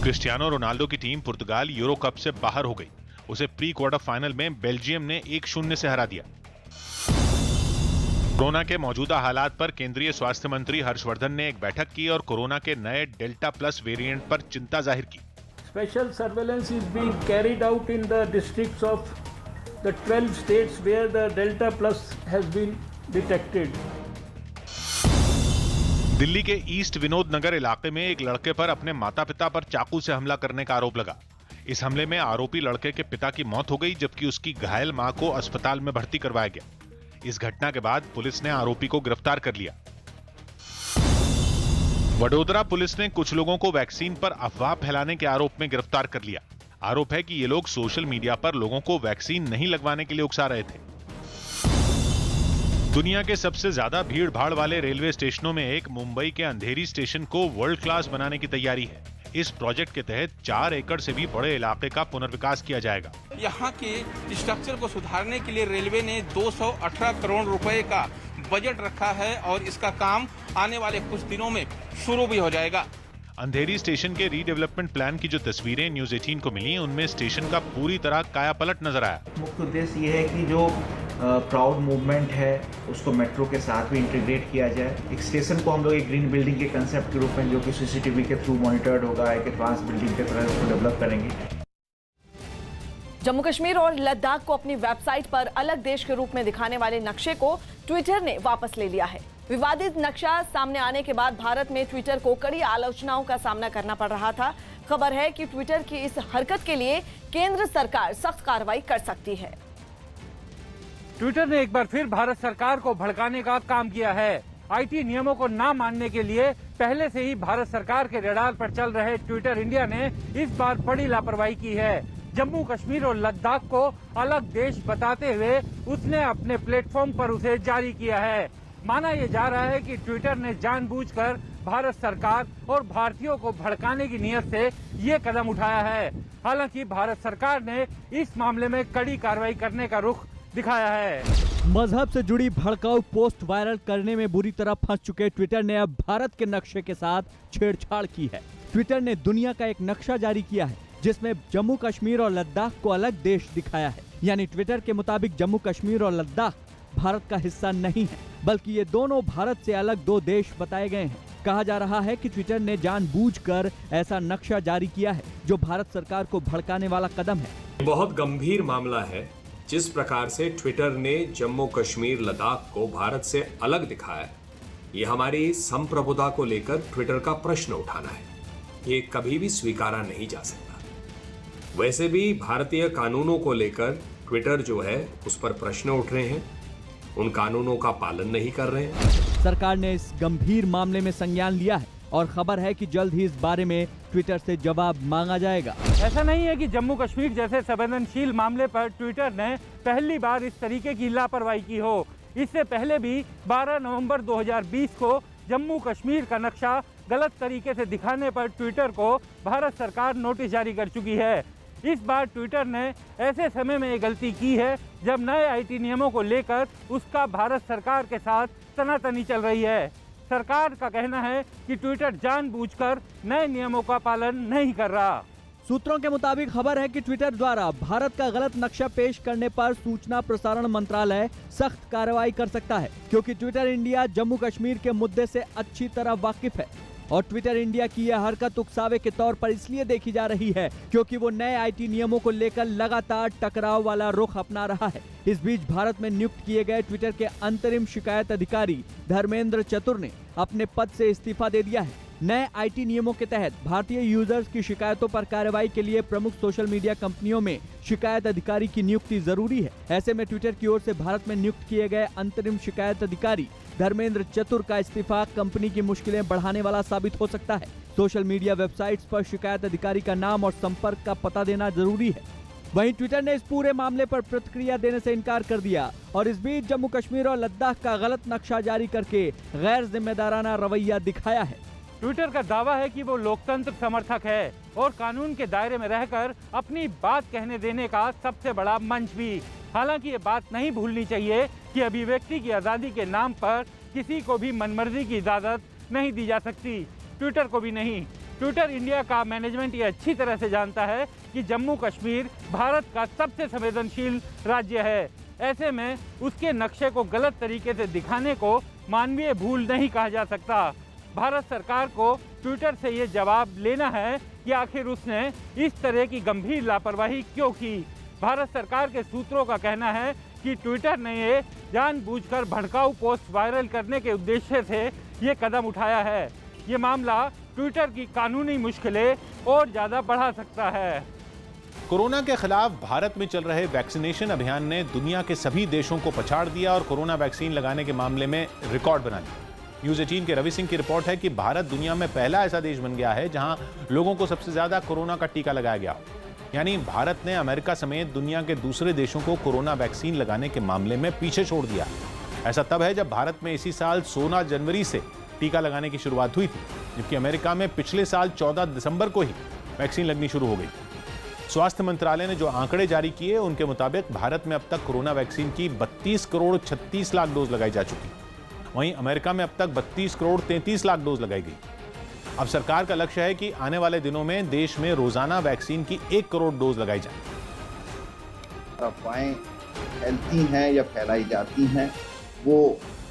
S2: क्रिस्टियानो रोनाल्डो की टीम पुर्तगाल यूरो कप से बाहर हो गई। उसे प्री क्वार्टर फाइनल में बेल्जियम ने 1-0 से हरा दिया। कोरोना के मौजूदा हालात पर केंद्रीय स्वास्थ्य मंत्री हर्षवर्धन ने एक बैठक की और कोरोना के नए डेल्टा प्लस वेरिएंट पर चिंता जाहिर की।
S14: Special surveillance is being carried out in the districts of the 12 states where the Delta Plus has been detected.
S2: Delhi के ईस्ट विनोद नगर इलाके में एक लड़के पर अपने माता पिता पर चाकू से हमला करने का आरोप लगा। इस हमले में आरोपी लड़के के पिता की मौत हो गई, जबकि उसकी घायल मां को अस्पताल में भर्ती करवाया गया। इस घटना के बाद पुलिस ने आरोपी को गिरफ्तार कर लिया। वडोदरा पुलिस ने कुछ लोगों को वैक्सीन पर अफवाह फैलाने के आरोप में गिरफ्तार कर लिया। आरोप है कि ये लोग सोशल मीडिया पर लोगों को वैक्सीन नहीं लगवाने के लिए उकसा रहे थे। दुनिया के सबसे ज्यादा भीड़ भाड़ वाले रेलवे स्टेशनों में एक मुंबई के अंधेरी स्टेशन को वर्ल्ड क्लास बनाने की तैयारी है। इस प्रोजेक्ट के तहत 4 एकड़ से भी बड़े इलाके का पुनर्विकास किया जाएगा।
S21: यहाँ के स्ट्रक्चर को सुधारने के लिए रेलवे ने 218 करोड़ रुपए का बजट रखा है और इसका काम आने वाले कुछ दिनों में शुरू भी हो जाएगा।
S2: अंधेरी स्टेशन के रीडेवलपमेंट प्लान की जो तस्वीरें न्यूज 18 को मिली, उनमें स्टेशन का पूरी तरह कायापलट नजर आया।
S22: मुख्य उद्देश्य ये है कि जो प्राउड मूवमेंट है उसको मेट्रो के साथ भी इंटीग्रेट किया जाए। एक स्टेशन को हम लोग एक ग्रीन बिल्डिंग के कंसेप्ट के रूप में, जो कि सीसीटीवी के थ्रू मॉनिटर्ड होगा, एक एडवांस बिल्डिंग के तरह उसको डेवलप करेंगे।
S1: जम्मू कश्मीर और लद्दाख को अपनी वेबसाइट पर अलग देश के रूप में दिखाने वाले नक्शे को ट्विटर ने वापस ले लिया है। विवादित नक्शा सामने आने के बाद भारत में ट्विटर को कड़ी आलोचनाओं का सामना करना पड़ रहा था। खबर है कि ट्विटर की इस हरकत के लिए केंद्र सरकार सख्त कार्रवाई कर सकती है।
S7: ट्विटर ने एक बार फिर भारत सरकार को भड़काने का काम किया है। आईटी नियमों को ना मानने के लिए पहले से ही भारत सरकार के रडार पर चल रहे ट्विटर इंडिया ने इस बार बड़ी लापरवाही की है। जम्मू कश्मीर और लद्दाख को अलग देश बताते हुए उसने अपने प्लेटफॉर्म पर उसे जारी किया है। माना यह जा रहा है कि ट्विटर ने जानबूझकर भारत सरकार और भारतीयों को भड़काने की नियत से ये कदम उठाया है। हालांकि भारत सरकार ने इस मामले में कड़ी कार्रवाई करने का रुख दिखाया है।
S23: मजहब से जुड़ी भड़काऊ पोस्ट वायरल करने में बुरी तरह फंस चुके ट्विटर ने अब भारत के नक्शे के साथ छेड़छाड़ की है। ट्विटर ने दुनिया का एक नक्शा जारी किया है जिसमें जम्मू कश्मीर और लद्दाख को अलग देश दिखाया है। यानी ट्विटर के मुताबिक जम्मू कश्मीर और लद्दाख भारत का हिस्सा नहीं है, बल्कि ये दोनों भारत से अलग 2 देश बताए गए हैं। कहा जा रहा है कि ट्विटर ने जानबूझकर ऐसा नक्शा जारी किया है जो भारत सरकार को भड़काने वाला कदम है।
S24: बहुत गंभीर मामला है जिस प्रकार से ट्विटर ने जम्मू कश्मीर लद्दाख को भारत से अलग दिखाया। ये हमारी संप्रभुता को लेकर ट्विटर का प्रश्न उठाना है। ये कभी भी स्वीकारा नहीं जा सकता। वैसे भी भारतीय कानूनों को लेकर ट्विटर जो है उस पर प्रश्न उठ रहे हैं, उन कानूनों का पालन नहीं कर रहे हैं।
S23: सरकार ने इस गंभीर मामले में संज्ञान लिया है और खबर है कि जल्द ही इस बारे में ट्विटर से जवाब मांगा जाएगा।
S7: ऐसा नहीं है कि जम्मू कश्मीर जैसे संवेदनशील मामले पर ट्विटर ने पहली बार इस तरीके की लापरवाही की हो। इससे पहले भी 12 नवंबर 2020 को जम्मू कश्मीर का नक्शा गलत तरीके से दिखाने पर ट्विटर को भारत सरकार नोटिस जारी कर चुकी है। इस बार ट्विटर ने ऐसे समय में ये गलती की है जब नए आईटी नियमों को लेकर उसका भारत सरकार के साथ तनातनी चल रही है। सरकार का कहना है कि ट्विटर जानबूझकर नए नियमों का पालन नहीं कर रहा।
S23: सूत्रों के मुताबिक खबर है कि ट्विटर द्वारा भारत का गलत नक्शा पेश करने पर सूचना प्रसारण मंत्रालय सख्त कार्रवाई कर सकता है, क्योंकि ट्विटर इंडिया जम्मू कश्मीर के मुद्दे से अच्छी तरह वाकिफ है और ट्विटर इंडिया की यह हरकत उकसावे के तौर पर इसलिए देखी जा रही है क्योंकि वो नए आईटी नियमों को लेकर लगातार टकराव वाला रुख अपना रहा है। इस बीच भारत में नियुक्त किए गए ट्विटर के अंतरिम शिकायत अधिकारी धर्मेंद्र चतुर ने अपने पद से इस्तीफा दे दिया है। नए आईटी नियमों के तहत भारतीय यूजर्स की शिकायतों पर कार्रवाई के लिए प्रमुख सोशल मीडिया कंपनियों में शिकायत अधिकारी की नियुक्ति जरूरी है। ऐसे में ट्विटर की ओर से भारत में नियुक्त किए गए अंतरिम शिकायत अधिकारी धर्मेंद्र चतुर का इस्तीफा कंपनी की मुश्किलें बढ़ाने वाला साबित हो सकता है। सोशल मीडिया वेबसाइट्स पर शिकायत अधिकारी का नाम और संपर्क का पता देना जरूरी है। वहीं ट्विटर ने इस पूरे मामले पर प्रतिक्रिया देने से इनकार कर दिया और इस बीच जम्मू कश्मीर और लद्दाख का गलत नक्शा जारी करके गैर जिम्मेदाराना रवैया दिखाया है।
S7: ट्विटर का दावा है कि वो लोकतंत्र समर्थक है और कानून के दायरे में रहकर अपनी बात कहने देने का सबसे बड़ा मंच भी। हालांकि ये बात नहीं भूलनी चाहिए कि अभिव्यक्ति की आज़ादी के नाम पर किसी को भी मनमर्जी की इजाज़त नहीं दी जा सकती, ट्विटर को भी नहीं। ट्विटर इंडिया का मैनेजमेंट ये अच्छी तरह से जानता है कि जम्मू कश्मीर भारत का सबसे संवेदनशील राज्य है। ऐसे में उसके नक्शे को गलत तरीके से दिखाने को मानवीय भूल नहीं कहा जा सकता। भारत सरकार को ट्विटर से ये जवाब लेना है कि आखिर उसने इस तरह की गंभीर लापरवाही क्यों की। भारत सरकार के सूत्रों का कहना है कि ट्विटर ने ये जानबूझकर भड़काऊ पोस्ट वायरल करने के उद्देश्य से ये कदम उठाया है। ये मामला ट्विटर की कानूनी मुश्किलें और ज़्यादा बढ़ा सकता है।
S20: कोरोना के खिलाफ भारत में चल रहे वैक्सीनेशन अभियान ने दुनिया के सभी देशों को पछाड़ दिया और कोरोना वैक्सीन लगाने के मामले में रिकॉर्ड बना लिया। न्यूज़ 18 के रवि सिंह की रिपोर्ट है कि भारत दुनिया में पहला ऐसा देश बन गया है जहां लोगों को सबसे ज्यादा कोरोना का टीका लगाया गया। यानी भारत ने अमेरिका समेत दुनिया के दूसरे देशों को कोरोना वैक्सीन लगाने के मामले में पीछे छोड़ दिया। ऐसा तब है जब भारत में इसी साल 16 जनवरी से टीका लगाने की शुरुआत हुई थी, जबकि अमेरिका में पिछले साल 14 दिसंबर को ही वैक्सीन लगनी शुरू हो गई। स्वास्थ्य मंत्रालय ने जो आंकड़े जारी किए उनके मुताबिक भारत में अब तक कोरोना वैक्सीन की 32 करोड़ 36 लाख डोज लगाई जा चुकी। वहीं अमेरिका में अब तक 32 करोड़ 33 लाख डोज लगाई गई। अब सरकार का लक्ष्य है कि आने वाले दिनों में देश में रोजाना वैक्सीन की 1 करोड़ डोज लगाई जाए।
S9: अफवाहें फैलती हैं या फैलाई जाती हैं वो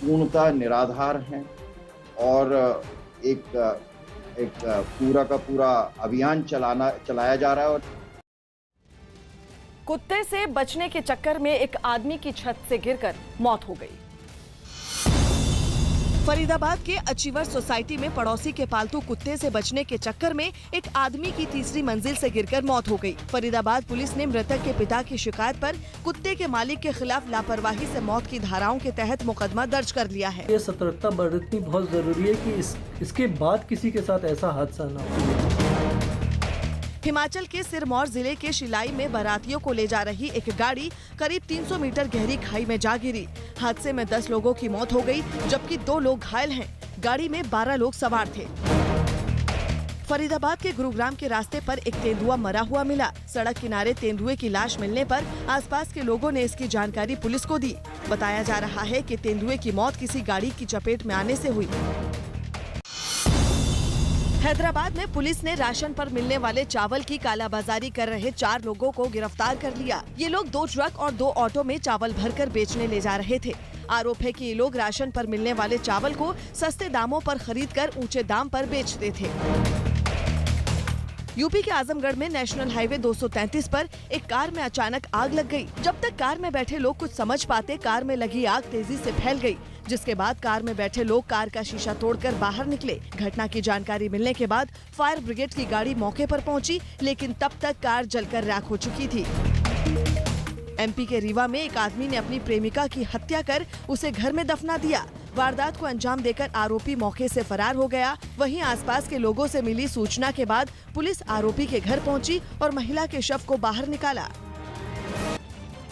S9: पूर्णतः निराधार हैं और एक पूरा का पूरा अभियान चलाया जा रहा है।
S1: कुत्ते से बचने के चक्कर में एक आदमी की छत से गिरकर मौत हो गई।
S4: फरीदाबाद के अचीवर सोसाइटी में पड़ोसी के पालतू कुत्ते से बचने के चक्कर में एक आदमी की तीसरी मंजिल से गिरकर मौत हो गई। फरीदाबाद पुलिस ने मृतक के पिता की शिकायत पर कुत्ते के मालिक के खिलाफ लापरवाही से मौत की धाराओं के तहत मुकदमा दर्ज कर लिया है।
S18: ये सतर्कता बरतनी बहुत जरूरी है कि इसके बाद किसी के साथ ऐसा हादसा न हो।
S4: हिमाचल के सिरमौर जिले के शिलाई में बारातियों को ले जा रही एक गाड़ी करीब 300 मीटर गहरी खाई में जा गिरी। हादसे में 10 लोगों की मौत हो गई, जबकि 2 लोग घायल हैं। गाड़ी में 12 लोग सवार थे। फरीदाबाद के गुरुग्राम के रास्ते पर एक तेंदुआ मरा हुआ मिला। सड़क किनारे तेंदुए की लाश मिलने पर आसपास के लोगों ने इसकी जानकारी पुलिस को दी। बताया जा रहा है कि तेंदुए की मौत किसी गाड़ी की चपेट में आने से हुई। हैदराबाद में पुलिस ने राशन पर मिलने वाले चावल की कालाबाजारी कर रहे 4 लोगों को गिरफ्तार कर लिया। ये लोग 2 ट्रक और 2 ऑटो में चावल भरकर बेचने ले जा रहे थे। आरोप है कि ये लोग राशन पर मिलने वाले चावल को सस्ते दामों पर खरीदकर ऊंचे दाम पर बेचते थे। यूपी के आजमगढ़ में नेशनल हाईवे 233 पर एक कार में अचानक आग लग गई। जब तक कार में बैठे लोग कुछ समझ पाते, कार में लगी आग तेजी से फैल गई। जिसके बाद कार में बैठे लोग कार का शीशा तोड़कर बाहर निकले। घटना की जानकारी मिलने के बाद फायर ब्रिगेड की गाड़ी मौके पर पहुंची, लेकिन तब तक कार जलकर राख हो चुकी थी। एमपी के रीवा में एक आदमी ने अपनी प्रेमिका की हत्या कर उसे घर में दफना दिया। वारदात को अंजाम देकर आरोपी मौके से फरार हो गया। वहीं आसपास के लोगों से मिली सूचना के बाद पुलिस आरोपी के घर पहुंची और महिला के शव को बाहर निकाला।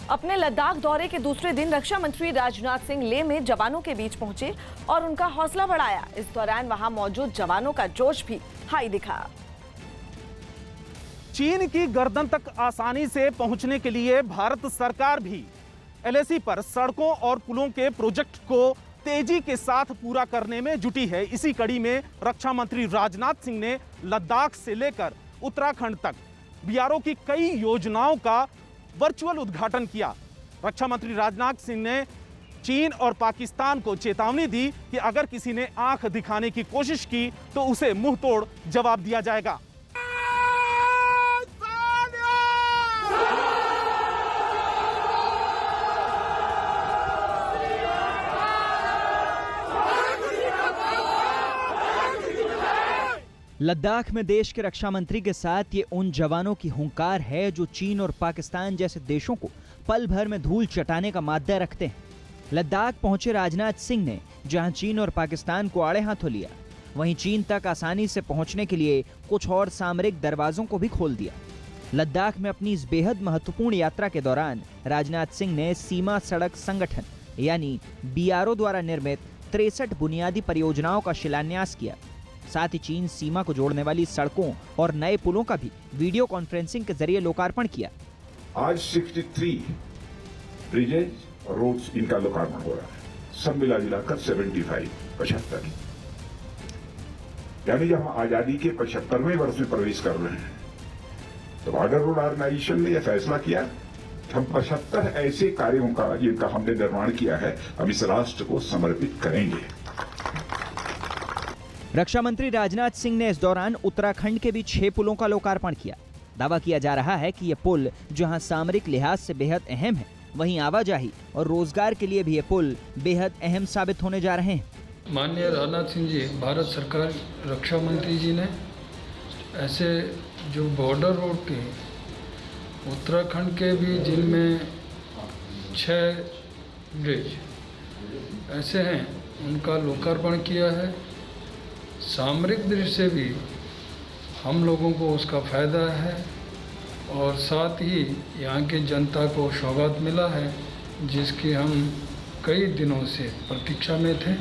S1: अपने लद्दाख दौरे के दूसरे दिन रक्षा मंत्री राजनाथ सिंह लेह में जवानों के बीच पहुंचे और उनका हौसला बढ़ाया। इस दौरान वहां मौजूद जवानों का जोश भी हाई दिखा।
S15: चीन की गर्दन तक आसानी से पहुंचने के लिए भारत सरकार भी LAC पर सड़कों और पुलों के प्रोजेक्ट को तेजी के साथ पूरा करने में जुटी है। इसी कड़ी में रक्षा मंत्री राजनाथ सिंह ने लद्दाख से लेकर उत्तराखंड तक BRO की कई योजनाओं का वर्चुअल उद्घाटन किया। रक्षा मंत्री राजनाथ सिंह ने चीन और पाकिस्तान को चेतावनी दी कि अगर किसी ने आंख दिखाने की कोशिश की तो उसे मुंह तोड़ जवाब दिया जाएगा।
S8: लद्दाख में देश के रक्षा मंत्री के साथ ये उन जवानों की हुंकार है जो चीन और पाकिस्तान जैसे देशों को पल भर में धूल चटाने का माद्दा रखते हैं। लद्दाख पहुंचे राजनाथ सिंह ने जहां चीन और पाकिस्तान को आड़े हाथों लिया, वहीं चीन तक आसानी से पहुंचने के लिए कुछ और सामरिक दरवाजों को भी खोल दिया। लद्दाख में अपनी इस बेहद महत्वपूर्ण यात्रा के दौरान राजनाथ सिंह ने सीमा सड़क संगठन यानी BRO द्वारा निर्मित 63 बुनियादी परियोजनाओं का शिलान्यास किया। साथ ही चीन सीमा को जोड़ने वाली सड़कों और नए पुलों का भी वीडियो कॉन्फ्रेंसिंग के जरिए लोकार्पण किया।
S10: आज 63 ब्रिजेज और रोड्स इनका लोकार्पण हो रहा है, सब मिला जुलाकर 75 यानी जब हम आजादी के 75वें वर्ष में प्रवेश कर रहे हैं तो बॉर्डर रोड ऑर्गेनाइजेशन ने यह फैसला किया कि हम 75 ऐसे कार्यों का जिनका हमने निर्माण किया है हम इस राष्ट्र को समर्पित करेंगे।
S8: रक्षा मंत्री राजनाथ सिंह ने इस दौरान उत्तराखंड के भी 6 पुलों का लोकार्पण किया। दावा किया जा रहा है कि ये पुल जहां सामरिक लिहाज से बेहद अहम है, वहीं आवाजाही और रोजगार के लिए भी ये पुल बेहद अहम साबित होने जा रहे हैं।
S12: माननीय राजनाथ सिंह जी, भारत सरकार रक्षा मंत्री जी ने ऐसे जो बॉर्डर रोड के उत्तराखंड के भी जिनमें 6 ब्रिज ऐसे हैं उनका लोकार्पण किया है। सामरिक दृष्टि से भी हम लोगों को उसका फायदा है और साथ ही यहाँ की जनता को सौगात मिला है जिसकी हम कई दिनों से प्रतीक्षा में थे।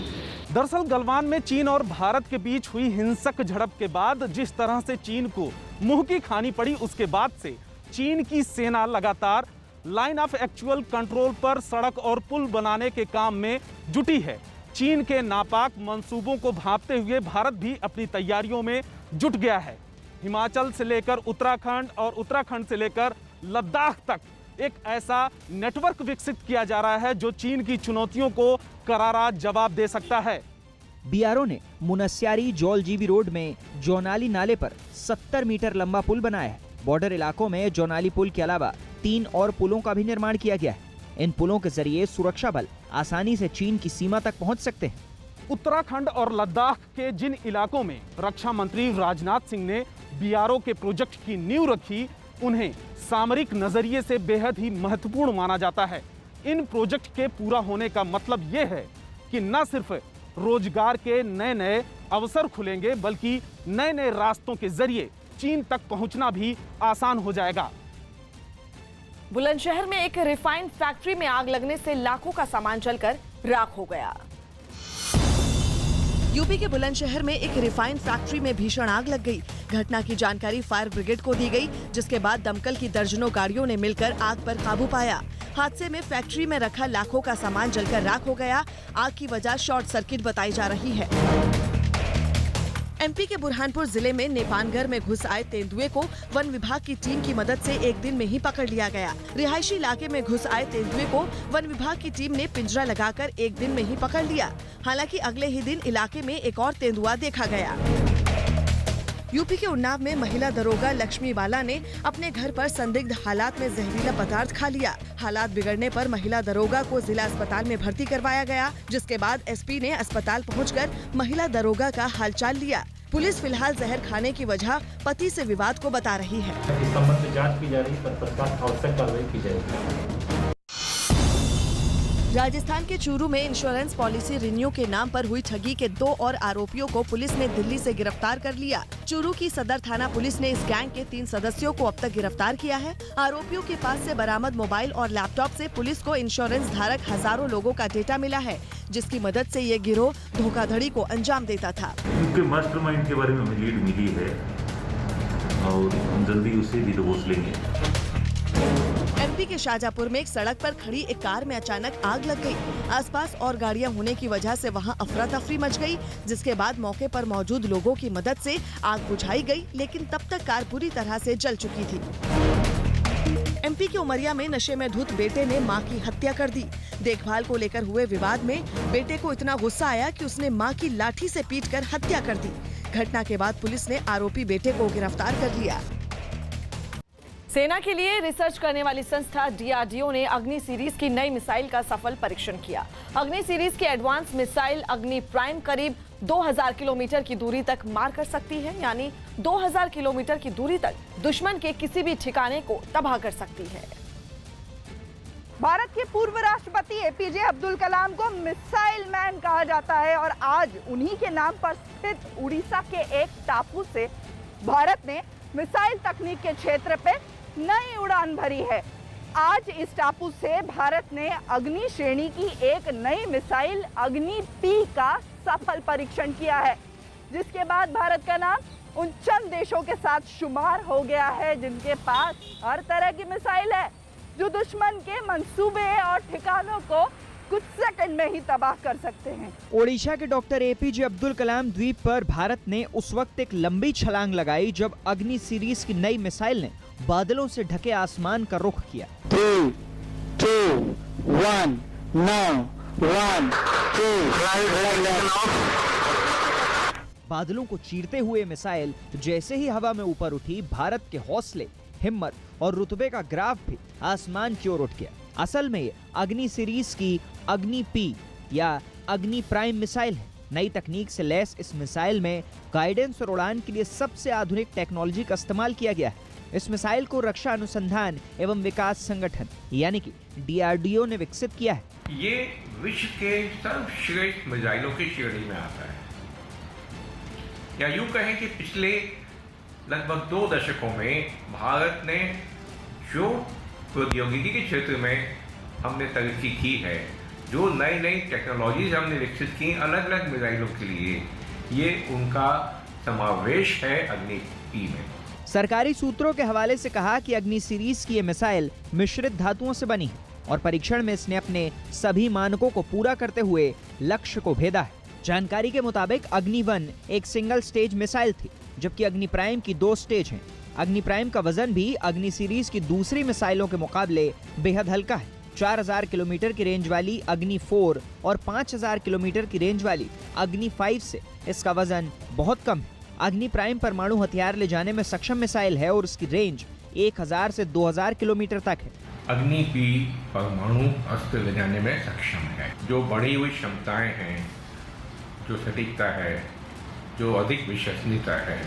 S15: दरअसल गलवान में चीन और भारत के बीच हुई हिंसक झड़प के बाद जिस तरह से चीन को मुंह की खानी पड़ी, उसके बाद से चीन की सेना लगातार लाइन ऑफ एक्चुअल कंट्रोल पर सड़क और पुल बनाने के काम में जुटी है। चीन के नापाक मंसूबों को भांपते हुए भारत भी अपनी तैयारियों में जुट गया है। हिमाचल से लेकर उत्तराखंड और उत्तराखंड से लेकर लद्दाख तक एक ऐसा नेटवर्क विकसित किया जा रहा है जो चीन की चुनौतियों को करारा जवाब दे सकता है।
S8: BRO ने मुनस्यारी जौलजीबी रोड में जौनाली नाले पर 70 मीटर लंबा पुल बनाया है। बॉर्डर इलाकों में जौनाली पुल के अलावा 3 और पुलों का भी निर्माण किया गया है। इन पुलों के जरिए सुरक्षा बल आसानी से चीन की सीमा तक पहुंच सकते हैं।
S15: उत्तराखंड और लद्दाख के जिन इलाकों में रक्षा मंत्री राजनाथ सिंह ने BRO के प्रोजेक्ट की नींव रखी, उन्हें सामरिक नजरिए से बेहद ही महत्वपूर्ण माना जाता है। इन प्रोजेक्ट के पूरा होने का मतलब ये है कि न सिर्फ रोजगार के नए नए अवसर खुलेंगे बल्कि नए नए रास्तों के जरिए चीन तक पहुंचना भी आसान हो जाएगा।
S1: बुलंदशहर में एक रिफाइंड फैक्ट्री में आग लगने से लाखों का सामान जलकर राख हो गया।
S4: यूपी के बुलंदशहर में एक रिफाइंड फैक्ट्री में भीषण आग लग गई। घटना की जानकारी फायर ब्रिगेड को दी गई, जिसके बाद दमकल की दर्जनों गाड़ियों ने मिलकर आग पर काबू पाया। हादसे में फैक्ट्री में रखा लाखों का सामान जलकर राख हो गया। आग की वजह शॉर्ट सर्किट बताई जा रही है। एमपी के बुरहानपुर जिले में नेपानगर में घुस आए तेंदुए को वन विभाग की टीम की मदद से एक दिन में ही पकड़ लिया गया। रिहायशी इलाके में घुस आए तेंदुए को वन विभाग की टीम ने पिंजरा लगाकर एक दिन में ही पकड़ लिया। हालांकि अगले ही दिन इलाके में एक और तेंदुआ देखा गया। यूपी के उन्नाव में महिला दरोगा लक्ष्मी बाला ने अपने घर पर संदिग्ध हालात में जहरीला पदार्थ खा लिया। हालात बिगड़ने पर महिला दरोगा को जिला अस्पताल में भर्ती करवाया गया, जिसके बाद एसपी ने अस्पताल पहुंचकर महिला दरोगा का हालचाल लिया। पुलिस फिलहाल जहर खाने की वजह पति से विवाद को बता रही है।
S3: इस संबंध में जांच की जा रही है, तत्काल आवश्यक कार्रवाई की जाएगी।
S4: राजस्थान के चूरू में इंश्योरेंस पॉलिसी रिन्यू के नाम पर हुई ठगी के 2 और आरोपियों को पुलिस ने दिल्ली से गिरफ्तार कर लिया। चूरू की सदर थाना पुलिस ने इस गैंग के 3 सदस्यों को अब तक गिरफ्तार किया है। आरोपियों के पास से बरामद मोबाइल और लैपटॉप से पुलिस को इंश्योरेंस धारक हजारों लोगों का डेटा मिला है, जिसकी मदद से ये गिरोह धोखाधड़ी को अंजाम देता था।
S3: उनके मास्टरमाइंड के बारे में हमें लीड मिली है और हम जल्दी उसे भी दबोच लेंगे।
S4: एमपी के शाहजहांपुर में एक सड़क पर खड़ी एक कार में अचानक आग लग गई। आसपास और गाड़ियां होने की वजह से वहां अफरा तफरी मच गई, जिसके बाद मौके पर मौजूद लोगों की मदद से आग बुझाई गई, लेकिन तब तक कार पूरी तरह से जल चुकी थी। एमपी के उमरिया में नशे में धुत बेटे ने मां की हत्या कर दी। देखभाल को लेकर हुए विवाद में बेटे को इतना गुस्सा आया कि उसने मां की लाठी से पीटकर हत्या कर दी। घटना के बाद पुलिस ने आरोपी बेटे को गिरफ्तार कर लिया।
S1: सेना के लिए रिसर्च करने वाली संस्था डीआरडीओ ने अग्नि सीरीज की नई मिसाइल का सफल परीक्षण किया। अग्नि सीरीज की एडवांस मिसाइल अग्नि प्राइम करीब 2000 किलोमीटर की दूरी तक मार कर सकती है, यानी 2000 किलोमीटर की दूरी तक दुश्मन के किसी भी ठिकाने को तबाह कर सकती है।
S13: भारत के पूर्व राष्ट्रपति एपीजे अब्दुल कलाम को मिसाइल मैन कहा जाता है और आज उन्हीं के नाम पर स्थित उड़ीसा के एक टापू से भारत ने मिसाइल तकनीक के क्षेत्र पे नई उड़ान भरी है। आज इस टापू से भारत ने अग्नि श्रेणी की एक नई मिसाइल अग्नि पी का सफल परीक्षण किया है, जिसके बाद भारत का नाम उन चंद देशों के साथ शुमार हो गया है जिनके पास हर तरह की मिसाइल है, जो दुश्मन के मंसूबे और ठिकानों को कुछ सेकंड में ही तबाह कर सकते हैं।
S8: ओडिशा के डॉक्टर एपीजे अब्दुल कलाम द्वीप पर भारत ने उस वक्त एक लंबी छलांग लगाई जब अग्नि सीरीज की नई मिसाइल ने बादलों से ढके आसमान का रुख किया।
S11: 3, 2, 1, now, 1, 2,
S8: बादलों को चीरते हुए मिसाइल जैसे ही हवा में ऊपर उठी, भारत के हौसले, हिम्मत और रुतबे का ग्राफ भी आसमान की ओर उठ गया। असल में ये अग्नि सीरीज की अग्नि पी या अग्नि प्राइम मिसाइल है। नई तकनीक से लैस इस मिसाइल में गाइडेंस और उड़ान के लिए सबसे आधुनिक टेक्नोलॉजी का इस्तेमाल किया गया है। इस मिसाइल को रक्षा अनुसंधान एवं विकास संगठन यानी कि डीआरडीओ ने विकसित किया है।
S16: ये विश्व के सर्वश्रेष्ठ मिसाइलों की श्रेणी में आता है, या यूं कहें कि पिछले लगभग 2 दशकों में भारत ने जो प्रौद्योगिकी के क्षेत्र में हमने तरक्की की है, जो नई नई टेक्नोलॉजीज हमने विकसित की अलग अलग मिसाइलों के लिए, ये उनका समावेश है अग्नि पी में।
S8: सरकारी सूत्रों के हवाले से कहा कि अग्नि सीरीज की ये मिसाइल मिश्रित धातुओं से बनी है और परीक्षण में इसने अपने सभी मानकों को पूरा करते हुए लक्ष्य को भेदा है। जानकारी के मुताबिक अग्नि 1 एक सिंगल स्टेज मिसाइल थी, जबकि अग्नि प्राइम की 2 स्टेज हैं। अग्नि प्राइम का वजन भी अग्नि सीरीज की दूसरी मिसाइलों के मुकाबले बेहद हल्का है। 4000 किलोमीटर की रेंज वाली अग्नि 4 और 5000 किलोमीटर की रेंज वाली अग्नि 5 से इसका वजन बहुत कम है। अग्नि प्राइम परमाणु हथियार ले जाने में सक्षम मिसाइल है और उसकी रेंज 1000 से 2000 किलोमीटर तक है।
S16: अग्नि पी परमाणु अस्त्र ले जाने में सक्षम है। जो बढ़ी हुई क्षमताएं हैं, जो सटीकता है, जो अधिक विश्वसनीयता है,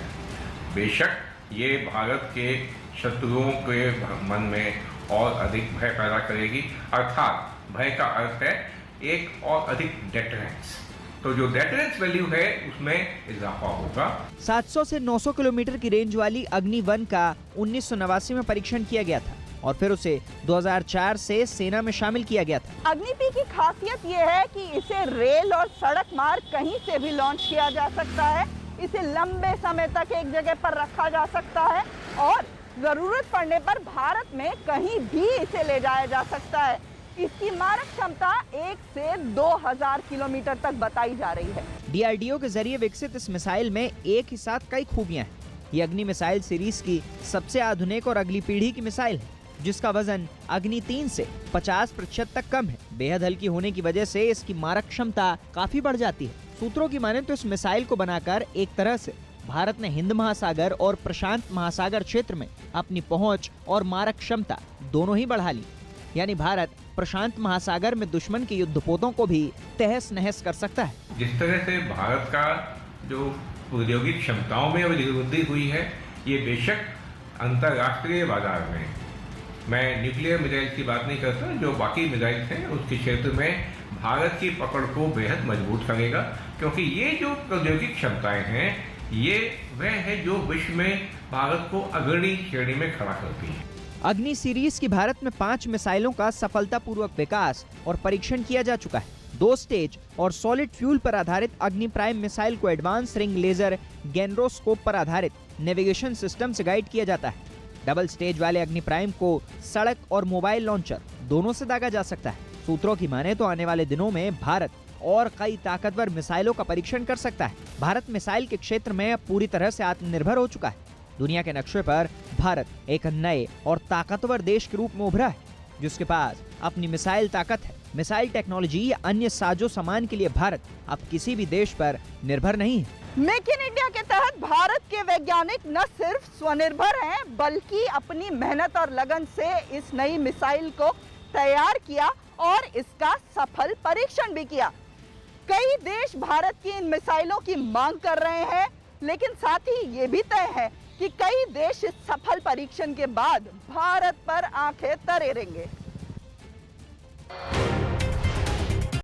S16: बेशक ये भारत के शत्रुओं के मन में और अधिक भय पैदा करेगी। अर्थात भय का अर्थ है एक और अधिक डेटरेंस। तो जो डेटरेंस वैल्यू है उसमें इजाफा होगा।
S8: 700 से 900 किलोमीटर की रेंज वाली अग्नि 1 का 1989 में परीक्षण किया गया था और फिर उसे 2004 से सेना में शामिल किया गया था।
S13: अग्नि-पी की खासियत ये है कि इसे रेल और सड़क मार्ग कहीं से भी लॉन्च किया जा सकता है। इसे लंबे समय तक एक जगह पर रखा जा सकता है और जरूरत पड़ने पर भारत में कहीं भी इसे ले जाया जा सकता है। इसकी मारक क्षमता 1 से 2000 किलोमीटर तक बताई जा रही है।
S8: डीआरडीओ के जरिए विकसित इस मिसाइल में एक ही साथ कई खूबियां हैं। ये अग्नि मिसाइल सीरीज की सबसे आधुनिक और अगली पीढ़ी की मिसाइल है, जिसका वजन अग्नि 3 से 50% तक कम है। बेहद हल्की होने की वजह से इसकी मारक क्षमता काफी बढ़ जाती है। सूत्रों की माने तो इस मिसाइल को बनाकर एक तरह से भारत ने हिंद महासागर और प्रशांत महासागर क्षेत्र में अपनी पहुंच और मारक क्षमता दोनों ही बढ़ा ली। यानी भारत प्रशांत महासागर में दुश्मन के युद्धपोतों को भी तहस नहस कर सकता है।
S16: जिस तरह से भारत का जो औद्योगिक क्षमताओं में वृद्धि हुई है, ये बेशक अंतर्राष्ट्रीय बाजार में, मैं न्यूक्लियर मिसाइल की बात नहीं करता, जो बाकी मिसाइल हैं उसके क्षेत्र में भारत की पकड़ को बेहद मजबूत करेगा, क्योंकि ये जो औद्योगिक क्षमताएं हैं ये वह है जो विश्व में भारत को अग्रणी श्रेणी में खड़ा करती है।
S8: अग्नि सीरीज की भारत में 5 मिसाइलों का सफलतापूर्वक विकास और परीक्षण किया जा चुका है। 2 स्टेज और सॉलिड फ्यूल पर आधारित अग्नि प्राइम मिसाइल को एडवांस रिंग लेजर गैनरोस्कोप पर आधारित नेविगेशन सिस्टम से गाइड किया जाता है। डबल स्टेज वाले अग्नि प्राइम को सड़क और मोबाइल लॉन्चर दोनों से दागा जा सकता है। सूत्रों की माने तो आने वाले दिनों में भारत और कई ताकतवर मिसाइलों का परीक्षण कर सकता है। भारत मिसाइल के क्षेत्र में अब पूरी तरह से आत्मनिर्भर हो चुका है। दुनिया के नक्शे पर भारत एक नए और ताकतवर देश के रूप में उभरा है, जिसके पास अपनी मिसाइल ताकत है। मिसाइल टेक्नोलॉजी या अन्य साजो सामान के लिए भारत अब किसी भी देश पर निर्भर नहीं है।
S13: मेक इन इंडिया के तहत भारत के वैज्ञानिक न सिर्फ स्वनिर्भर हैं, बल्कि अपनी मेहनत और लगन से इस नई मिसाइल को तैयार किया और इसका सफल परीक्षण भी किया। कई देश भारत की इन मिसाइलों की मांग कर रहे हैं, लेकिन साथ ही ये भी तय है कि कई देश इस सफल परीक्षण के बाद भारत पर आंखें तरे रहेंगे।